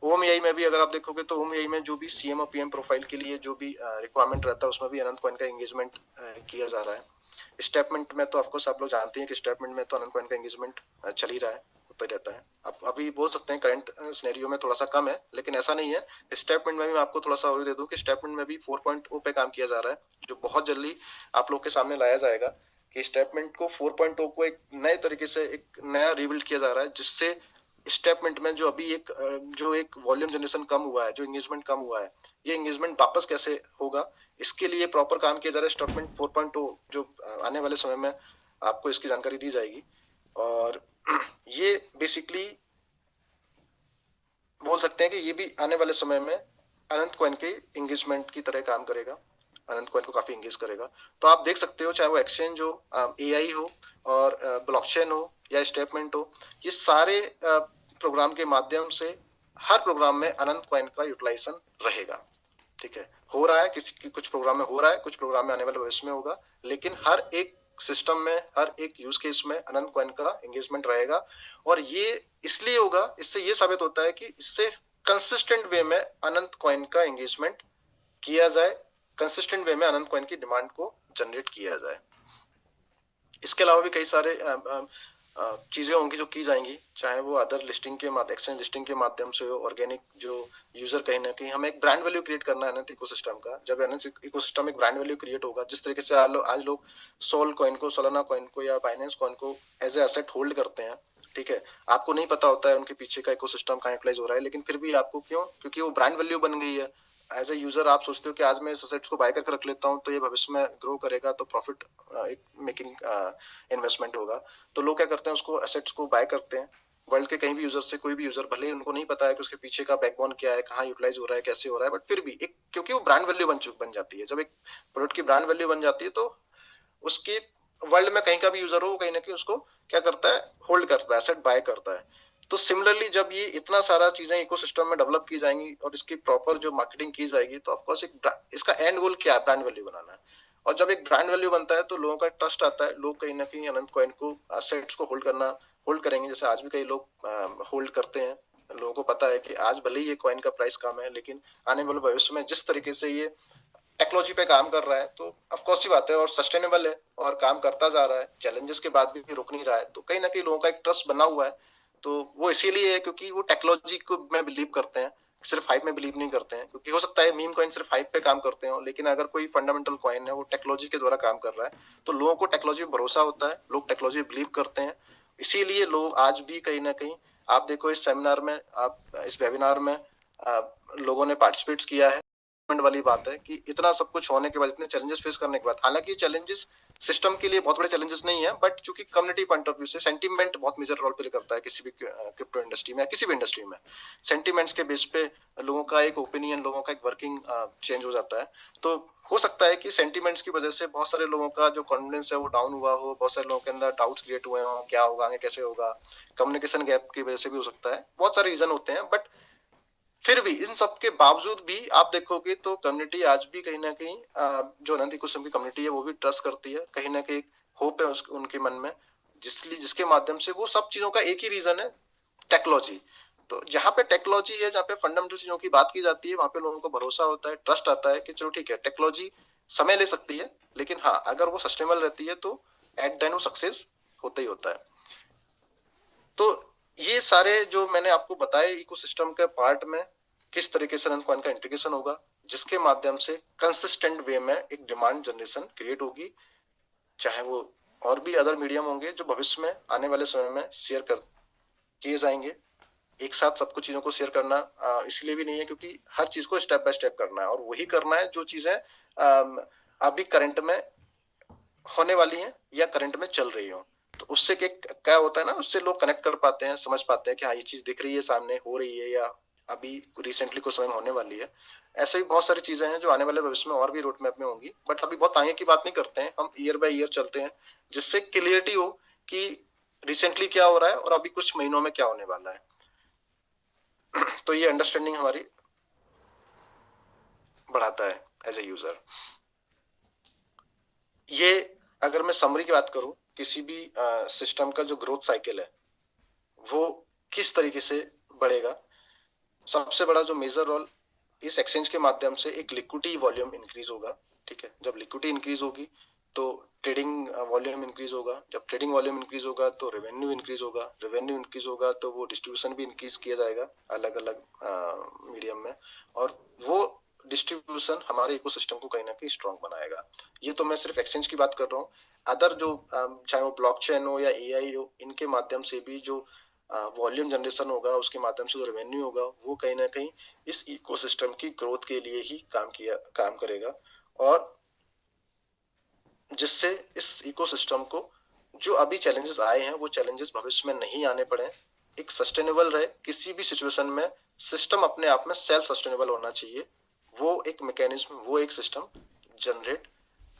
ओम एआई में भी अगर आप देखोगे तो ओम एआई में जो भी सीएम और पीएम प्रोफाइल के लिए जो भी रिक्वायरमेंट रहता है उसमें भी अनंत कॉइन का एंगेजमेंट किया जा रहा है। स्टेटमेंट में तो ऑफकोर्स आप लोग जानते हैं कि स्टेटमेंट में तो अनंत कॉइन का एंगेजमेंट चल ही रहा है, होता ही रहता है। अब अभी बोल सकते हैं करंट सिनेरियो में थोड़ा सा कम है, लेकिन ऐसा नहीं है। स्टेटमेंट में भी मैं आपको थोड़ा सा और दे दूं कि स्टेटमेंट में भी 4.0 पे काम किया जा रहा है, जो बहुत जल्दी आप लोग के सामने लाया जाएगा कि स्टेटमेंट को 4.0 को एक नए तरीके से एक नया रिबिल्ड किया जा रहा है, जिससे स्टेटमेंट में जो अभी एक वॉल्यूम जनरेशन कम हुआ है, जो एंगेजमेंट कम हुआ है, ये एंगेजमेंट वापस कैसे होगा, इसके लिए प्रॉपर काम किया जा रहा है। स्टेटमेंट 4.0 जो आने वाले समय में आपको इसकी जानकारी दी जाएगी। और ये बेसिकली बोल सकते हैं कि ये भी आने वाले समय में अनंत कॉइन के एंगेजमेंट की तरह काम करेगा, अनंत कॉइन को काफी एंगेज करेगा। तो आप देख सकते हो चाहे वो एक्सचेंज हो, एआई हो और ब्लॉकचेन हो या स्टेटमेंट हो, ये सारे प्रोग्राम के माध्यम से हर प्रोग्राम में अनंत कॉइन का यूटिलाइजेशन रहेगा। ठीक है, हो रहा है किसी कुछ प्रोग्राम में हो रहा है, कुछ प्रोग्राम में आने वाले भविष्य में होगा, लेकिन हर एक सिस्टम में, हर एक यूज केस में अनंत कॉइन का एंगेजमेंट रहेगा। और ये इसलिए होगा, इससे ये साबित होता है कि इससे कंसिस्टेंट वे में अनंत कॉइन का एंगेजमेंट किया जाए, कंसिस्टेंट वे में अनंत कॉइन की डिमांड को जनरेट किया जाए। इसके अलावा भी कई सारे चीजें होंगी जो की जाएंगी, चाहे वो अदर लिस्टिंग के माध्यम, एक्सचेंज लिस्टिंग के माध्यम से हो, ऑर्गेनिक जो यूजर कहीं ना कहीं हमें एक ब्रांड वैल्यू क्रिएट करना है अनंत इकोसिस्टम का। जब अनंत इकोसिस्टम एक ब्रांड वैल्यू क्रिएट होगा, जिस तरीके से आज लोग सोल कॉइन को, सोलाना कॉइन को या बाइनेंस कॉइन को एज ए एसेट होल्ड करते हैं, ठीक है, आपको नहीं पता होता है उनके पीछे का इकोसिस्टम कहाँ यूटिलाइज हो रहा है, लेकिन फिर भी आपको क्यों, क्योंकि वो ब्रांड वैल्यू बन गई है। एज ए यूजर आप सोचते हो कि आज मैं इस एसेट्स को बाय करके रख लेता हूँ तो ये भविष्य में ग्रो करेगा, तो प्रॉफिट एक मेकिंग इन्वेस्टमेंट होगा। तो लोग क्या करते हैं, उसको एसेट्स को बाय करते हैं वर्ल्ड के कहीं भी यूजर से, कोई भी यूजर, भले ही उनको नहीं पता है कि उसके पीछे का बैकबोन क्या है, कहाँ यूटिलाइज हो रहा है, कैसे हो रहा है, बट फिर भी एक, क्योंकि वो ब्रांड वैल्यू बन जाती है। जब एक प्रोडक्ट की ब्रांड वैल्यू बन जाती है तो उसकी वर्ल्ड में कहीं का भी यूजर हो, कहीं ना कहीं उसको क्या करता है, होल्ड करता है, एसेट बाय करता है। तो सिमिलरली जब ये इतना सारा चीजें इकोसिस्टम में डेवलप की जाएंगी और इसकी प्रॉपर जो मार्केटिंग की जाएगी, तो ऑफकोर्स इसका एंड गोल क्या है, ब्रांड वैल्यू बनाना है। और जब एक ब्रांड वैल्यू बनता है तो लोगों का ट्रस्ट आता है, लोग कहीं ना कहीं अनंत कॉइन को, एसेट्स को होल्ड करेंगे। जैसे आज भी कई लोग होल्ड करते हैं, लोगों को पता है कि आज भले ही ये कॉइन का प्राइस कम है, लेकिन आने वाले भविष्य में जिस तरीके से ये टेक्नोलॉजी पे काम कर रहा है तो ऑफकोर्स ही बात है, और सस्टेनेबल है और काम करता जा रहा है, चैलेंजेस के बाद भी रुक नहीं रहा है, तो कहीं ना कहीं लोगों का एक ट्रस्ट बना हुआ है। तो वो इसीलिए है क्योंकि वो टेक्नोलॉजी को में बिलीव करते हैं, सिर्फ हाइप में बिलीव नहीं करते हैं। क्योंकि हो सकता है मीम कॉइन सिर्फ हाइप पे काम करते हो, लेकिन अगर कोई फंडामेंटल कॉइन है वो टेक्नोलॉजी के द्वारा काम कर रहा है, तो लोगों को टेक्नोलॉजी पर भरोसा होता है, लोग टेक्नोलॉजी बिलीव करते हैं। इसीलिए लोग आज भी कहीं ना कहीं, आप देखो इस सेमिनार में, आप इस वेबिनार में लोगों ने पार्टिसिपेट किया है। वाली बात है कि इतना सब कुछ होने के बाद, इतने चैलेंजेस फेस करने के बाद, हालांकि चैलेंजेस सिस्टम के लिए बहुत बड़े चैलेंजेस नहीं है, बट चूंकि कम्युनिटी पॉइंट ऑफ व्यू से सेंटीमेंट बहुत मेजर रोल प्ले करता है किसी भी क्रिप्टो इंडस्ट्री में, किसी भी इंडस्ट्री में सेंटीमेंट्स के बेस पे लोगों का एक ओपिनियन, लोगों का एक वर्किंग चेंज हो जाता है। तो हो सकता है कि सेंटीमेंट्स की वजह से बहुत सारे लोगों का जो कॉन्फिडेंस है वो डाउन हुआ हो, बहुत सारे लोगों के अंदर डाउट्स क्रिएट हुए हो, क्या होगा आगे, कैसे होगा, कम्युनिकेशन गैप की वजह से भी हो सकता है, बहुत सारे रीजन होते हैं। बट फिर भी इन सब के बावजूद भी आप देखोगे तो कम्युनिटी आज भी कहीं ना कहीं जो अनंत इकोसिस्टम की कम्युनिटी है वो भी ट्रस्ट करती है, कहीं ना कहीं होप है उनके मन में, जिसके माध्यम से वो सब चीजों का एक ही रीजन है, टेक्नोलॉजी। तो जहाँ पे टेक्नोलॉजी है, जहाँ पे फंडामेंटल चीजों की बात की जाती है, वहां पे लोगों को भरोसा होता है, ट्रस्ट आता है कि चलो ठीक है, टेक्नोलॉजी समय ले सकती है लेकिन हाँ अगर वो सस्टेनेबल रहती है तो एट द एंड वो सक्सेस होता ही होता है। तो ये सारे जो मैंने आपको बताए इकोसिस्टम के पार्ट में किस तरीके से अनंत कॉइन का इंटीग्रेशन होगा, जिसके माध्यम से कंसिस्टेंट वे में एक डिमांड जनरेशन क्रिएट होगी, चाहे वो और भी अदर मीडियम होंगे जो भविष्य में आने वाले समय में शेयर कर किए जाएंगे। एक साथ सब कुछ चीजों को शेयर करना इसलिए भी नहीं है क्योंकि हर चीज को स्टेप बाय स्टेप करना है, और वही करना है जो चीजें अभी करंट में होने वाली हैं या करंट में चल रही हो। तो उससे क्या होता है ना, उससे लोग कनेक्ट कर पाते हैं, समझ पाते हैं कि हाँ ये चीज दिख रही है, सामने हो रही है या अभी रिसेंटली कुछ समय में होने वाली है। ऐसे भी बहुत सारी चीजें हैं जो आने वाले भविष्य में और भी रोड मैप में होंगी, बट अभी बहुत आगे की बात नहीं करते हैं, हम ईयर बाय ईयर चलते हैं जिससे क्लियरिटी हो कि रिसेंटली क्या हो रहा है और अभी कुछ महीनों में क्या होने वाला है। तो ये अंडरस्टैंडिंग हमारी बढ़ाता है एज ए यूजर। ये अगर मैं समरी की बात करूं, किसी भी सिस्टम का जो ग्रोथ साइकिल है वो किस तरीके से बढ़ेगा, सबसे बड़ा जो मेजर रोल इस एक्सचेंज के माध्यम से एक लिक्विडिटी वॉल्यूम इंक्रीज होगा। ठीक है, जब लिक्विडिटी इंक्रीज होगी तो ट्रेडिंग वॉल्यूम इंक्रीज होगा, जब ट्रेडिंग वॉल्यूम इंक्रीज होगा तो रेवेन्यू इंक्रीज होगा, रेवेन्यू इंक्रीज होगा तो वो डिस्ट्रीब्यूशन भी इंक्रीज किया जाएगा अलग अलग मीडियम में, और वो डिस्ट्रीब्यूशन हमारे इकोसिस्टम को कहीं ना कहीं स्ट्रांग बनाएगा। ये तो मैं सिर्फ एक्सचेंज की बात कर रहा हूँ। अदर जो चाहे वो ब्लॉकचेन हो या एआई हो, इनके माध्यम से भी जो वॉल्यूम जनरेशन होगा, उसके माध्यम से जो रेवेन्यू होगा, वो कहीं ना कहीं इस इकोसिस्टम की ग्रोथ के लिए ही काम करेगा, और जिससे इस इकोसिस्टम को जो अभी चैलेंजेस आए हैं वो चैलेंजेस भविष्य में नहीं आने पड़े, एक सस्टेनेबल रहे किसी भी सिचुएशन में। सिस्टम अपने आप में सेल्फ सस्टेनेबल होना चाहिए, वो एक मैकेनिज्म, वो एक सिस्टम जनरेट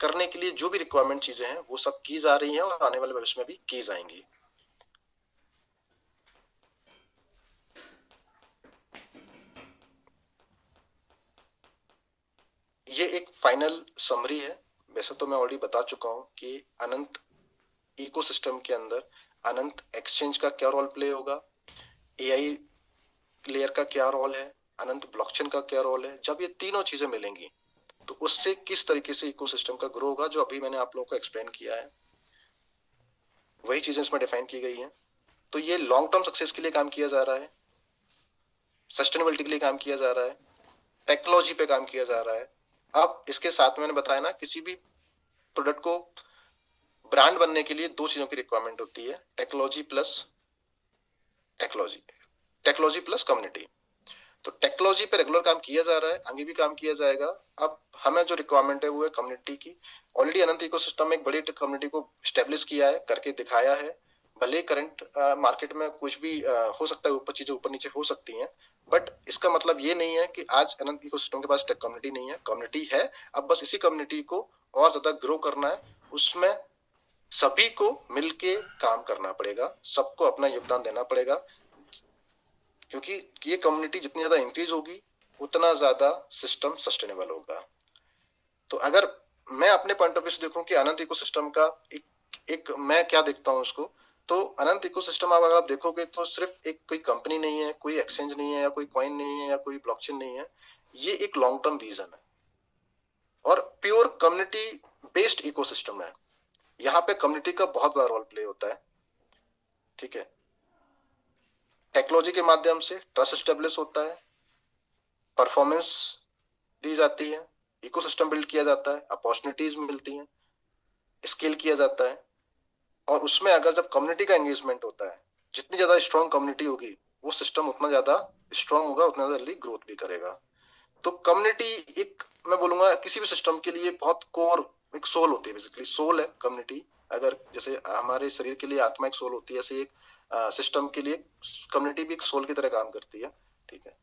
करने के लिए जो भी रिक्वायरमेंट चीजें हैं वो सब की जा रही हैं और आने वाले भविष्य में भी की जाएंगी। ये एक फाइनल समरी है। वैसे तो मैं ऑलरेडी बता चुका हूं कि अनंत इकोसिस्टम के अंदर अनंत एक्सचेंज का क्या रोल प्ले होगा, एआई लेयर का क्या रोल है, अनंत ब्लॉकचेन का क्या रोल है। जब ये तीनों चीजें मिलेंगी तो उससे किस तरीके से इकोसिस्टम का ग्रो होगा, जो अभी मैंने आप लोगों को एक्सप्लेन किया है वही चीजें इसमें डिफाइन की गई हैं। तो ये लॉन्ग टर्म सक्सेस के लिए काम किया जा रहा है, सस्टेनेबिलिटी के लिए काम किया जा रहा है, टेक्नोलॉजी पे काम किया जा रहा है। अब इसके साथ में मैंने बताया ना, किसी भी प्रोडक्ट को ब्रांड बनने के लिए दो चीजों की रिक्वायरमेंट होती है, technology plus technology, technology plus community. तो टेक्नोलॉजी पे रेगुलर काम किया जा रहा है, आगे भी काम किया जाएगा। अब हमें जो रिक्वायरमेंट है वो है कम्युनिटी की। ऑलरेडी अनंत इकोसिस्टम में एक बड़ी कम्युनिटी को स्टेब्लिश किया है, करके दिखाया है। भले करंट मार्केट में कुछ भी हो सकता है, ऊपर चीजें ऊपर नीचे हो सकती हैं, बट इसका मतलब ये नहीं है कि आज अनंत इकोसिस्टम के पास टेक कम्युनिटी नहीं है, कम्युनिटी है। अब बस इसी कम्युनिटी को और ज्यादा ग्रो करना है, उसमें सभी को मिलके काम करना पड़ेगा, सबको अपना योगदान देना पड़ेगा, क्योंकि ये कम्युनिटी जितनी ज्यादा इंक्रीज होगी उतना ज्यादा सिस्टम सस्टेनेबल होगा। तो अगर मैं अपने पॉइंट ऑफ व्यू से देखूं कि अनंत इकोसिस्टम का एक मैं क्या देखता हूं उसको, तो अनंत इकोसिस्टम अगर आप देखोगे तो सिर्फ एक कोई कंपनी नहीं है, कोई एक्सचेंज नहीं है, या कोई कॉइन नहीं है, या कोई ब्लॉकचेन नहीं है। ये एक लॉन्ग टर्म विजन है और प्योर कम्युनिटी बेस्ड इकोसिस्टम है। यहाँ पे कम्युनिटी का बहुत बड़ा रोल प्ले होता है। ठीक है, टेक्नोलॉजी के माध्यम से ट्रस्ट स्टेब्लिश होता है, परफॉर्मेंस दी जाती है, इकोसिस्टम बिल्ड किया जाता है, अपॉर्चुनिटीज मिलती हैं, स्केल किया जाता है। और उसमें अगर जब कम्युनिटी का एंगेजमेंट होता है, जितनी ज्यादा स्ट्रॉन्ग कम्युनिटी होगी वो सिस्टम उतना ज्यादा स्ट्रॉन्ग होगा, उतना ज्यादा जल्दी ग्रोथ भी करेगा। तो कम्युनिटी एक, मैं बोलूंगा किसी भी सिस्टम के लिए बहुत कोर, एक सोल होती है, बेसिकली सोल है कम्युनिटी। अगर जैसे हमारे शरीर के लिए आत्मा एक सोल होती है, ऐसे एक सिस्टम के लिए कम्युनिटी भी एक सोल की तरह काम करती है। ठीक है,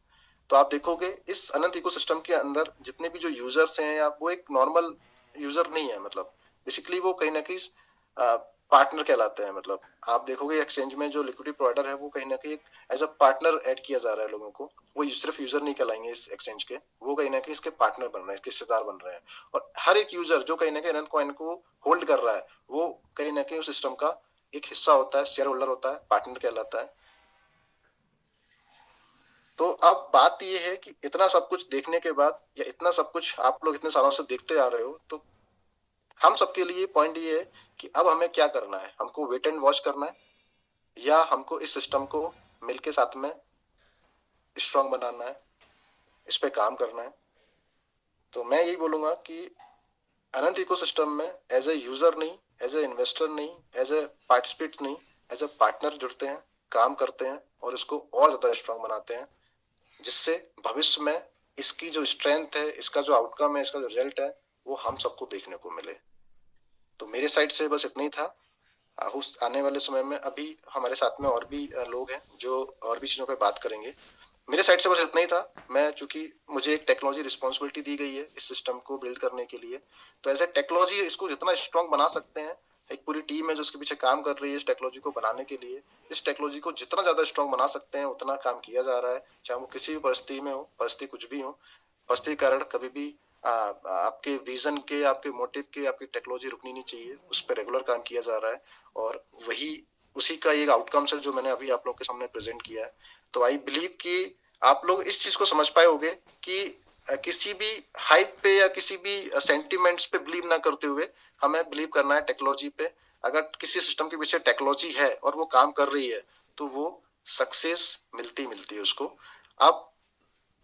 तो आप देखोगे इस अनंत इकोसिस्टम के अंदर जितने भी जो यूजर्स हैं, या वो एक नॉर्मल यूजर नहीं है, मतलब बेसिकली वो कहीं ना कहीं पार्टनर कहलाते हैं। मतलब आप देखोगे एक्सचेंज में जो लिक्विडिटी प्रोवाइडर है वो कहीं ना कहीं एज अ पार्टनर ऐड किया जा रहा है लोगों को। वो सिर्फ यूजर नहीं कहलाएंगे इस एक्सचेंज के, वो कहीं ना कहीं इसके पार्टनर बन रहे हैं, इसके हिस्सेदार बन रहे हैं। और हर एक यूजर जो कहीं ना कहीं अनंत कॉइन को होल्ड कर रहा है वो कहीं ना कहीं उस सिस्टम का एक हिस्सा होता है, शेयर होल्डर होता है, पार्टनर कहलाता है। तो अब बात ये है कि इतना सब कुछ देखने के बाद या इतना सब कुछ आप लोग इतने सालों से देखते आ रहे हो, तो हम सबके लिए पॉइंट ये है कि अब हमें क्या करना है। हमको वेट एंड वॉच करना है या हमको इस सिस्टम को मिलके साथ में स्ट्रांग बनाना है, इस पे काम करना है। तो मैं यही बोलूंगा कि अनंत इकोसिस्टम में एज ए यूजर नहीं, एज ए इन्वेस्टर नहीं, एज ए पार्टिसिपेट नहीं, एज ए पार्टनर जुड़ते हैं, काम करते हैं और इसको और ज्यादा स्ट्रांग बनाते हैं, जिससे भविष्य में इसकी जो स्ट्रेंथ है, इसका जो आउटकम है, इसका जो रिजल्ट है, वो हम सबको देखने को मिले। तो मेरे साइड से बस इतना ही था। उस आने वाले समय में अभी हमारे साथ में और भी लोग हैं जो और भी चीजों पे बात करेंगे। मेरे साइड से बस इतना ही था। मैं चूंकि मुझे एक टेक्नोलॉजी रिस्पॉन्सिबिलिटी दी गई है इस सिस्टम को बिल्ड करने के लिए, तो एज ए टेक्नोलॉजी इसको जितना स्ट्रांग बना सकते हैं, एक पूरी टीम है जो इसके पीछे काम कर रही है इस टेक्नोलॉजी को बनाने के लिए। इस टेक्नोलॉजी को जितना ज्यादा स्ट्रांग बना सकते हैं उतना काम किया जा रहा है, चाहे वो किसी भी परिस्थिति में हो, परिस्थिति कुछ भी हो। परिस्थिति के कारण कभी भी आपके विजन के, आपके मोटिव के, आपकी टेक्नोलॉजी रुकनी नहीं चाहिए, उस पर रेगुलर काम किया जा रहा है। और वही उसी का एक आउटकम्स है जो मैंने अभी आप लोगों के सामने प्रेजेंट किया है। तो आई बिलीव कि आप लोग इस चीज को समझ पाए होंगे कि किसी भी हाइप पे या किसी भी सेंटिमेंट्स पे बिलीव ना करते हुए हमें बिलीव करना है टेक्नोलॉजी पे। अगर किसी सिस्टम के पीछे टेक्नोलॉजी है और वो काम कर रही है तो वो सक्सेस मिलती है उसको। अब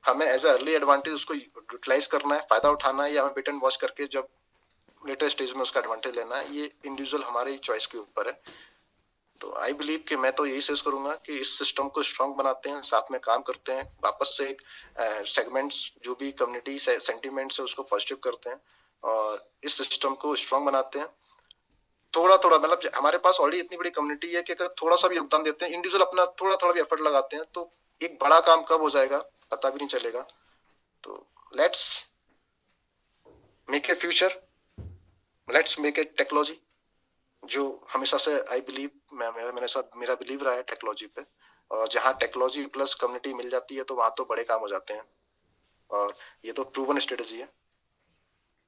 हमें एज अर्ली एडवांटेज उसको यूटिलाइज करना है, फायदा उठाना है, या हमें वेट एंड वॉच करके जब लेटर स्टेज में उसका एडवांटेज लेना है, ये इंडिविजुअल हमारे चॉइस के ऊपर है। तो आई बिलीव कि मैं तो यही सजेस्ट करूंगा कि इस सिस्टम को स्ट्रांग बनाते हैं, साथ में काम करते हैं, वापस से एक सेगमेंट्स जो भी कम्युनिटी सेंटिमेंट्स है उसको पॉजिटिव करते हैं और इस सिस्टम को स्ट्रांग बनाते हैं। थोड़ा थोड़ा मतलब हमारे पास ऑलरेडी इतनी बड़ी कम्युनिटी है कि अगर थोड़ा सा भी योगदान देते हैं, इंडिविजुअल अपना थोड़ा थोड़ा भी एफर्ट लगाते हैं, तो एक बड़ा काम कब हो जाएगा पता भी नहीं चलेगा। तो let's make a future, let's make a technology जो हमेशा से आई बिलीव मेरा बिलीव रहा है टेक्नोलॉजी पे। और जहाँ टेक्नोलॉजी प्लस कम्युनिटी मिल जाती है तो वहां तो बड़े काम हो जाते हैं और ये तो प्रूवन स्ट्रेटेजी है।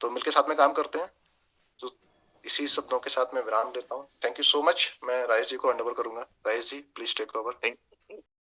तो मिलकर साथ में काम करते हैं। तो इसी शब्दों के साथ मैं विराम देता हूँ। Thank you so much. मैं राजेश जी को हैंड ओवर करूंगा। Rajesh ji please take over.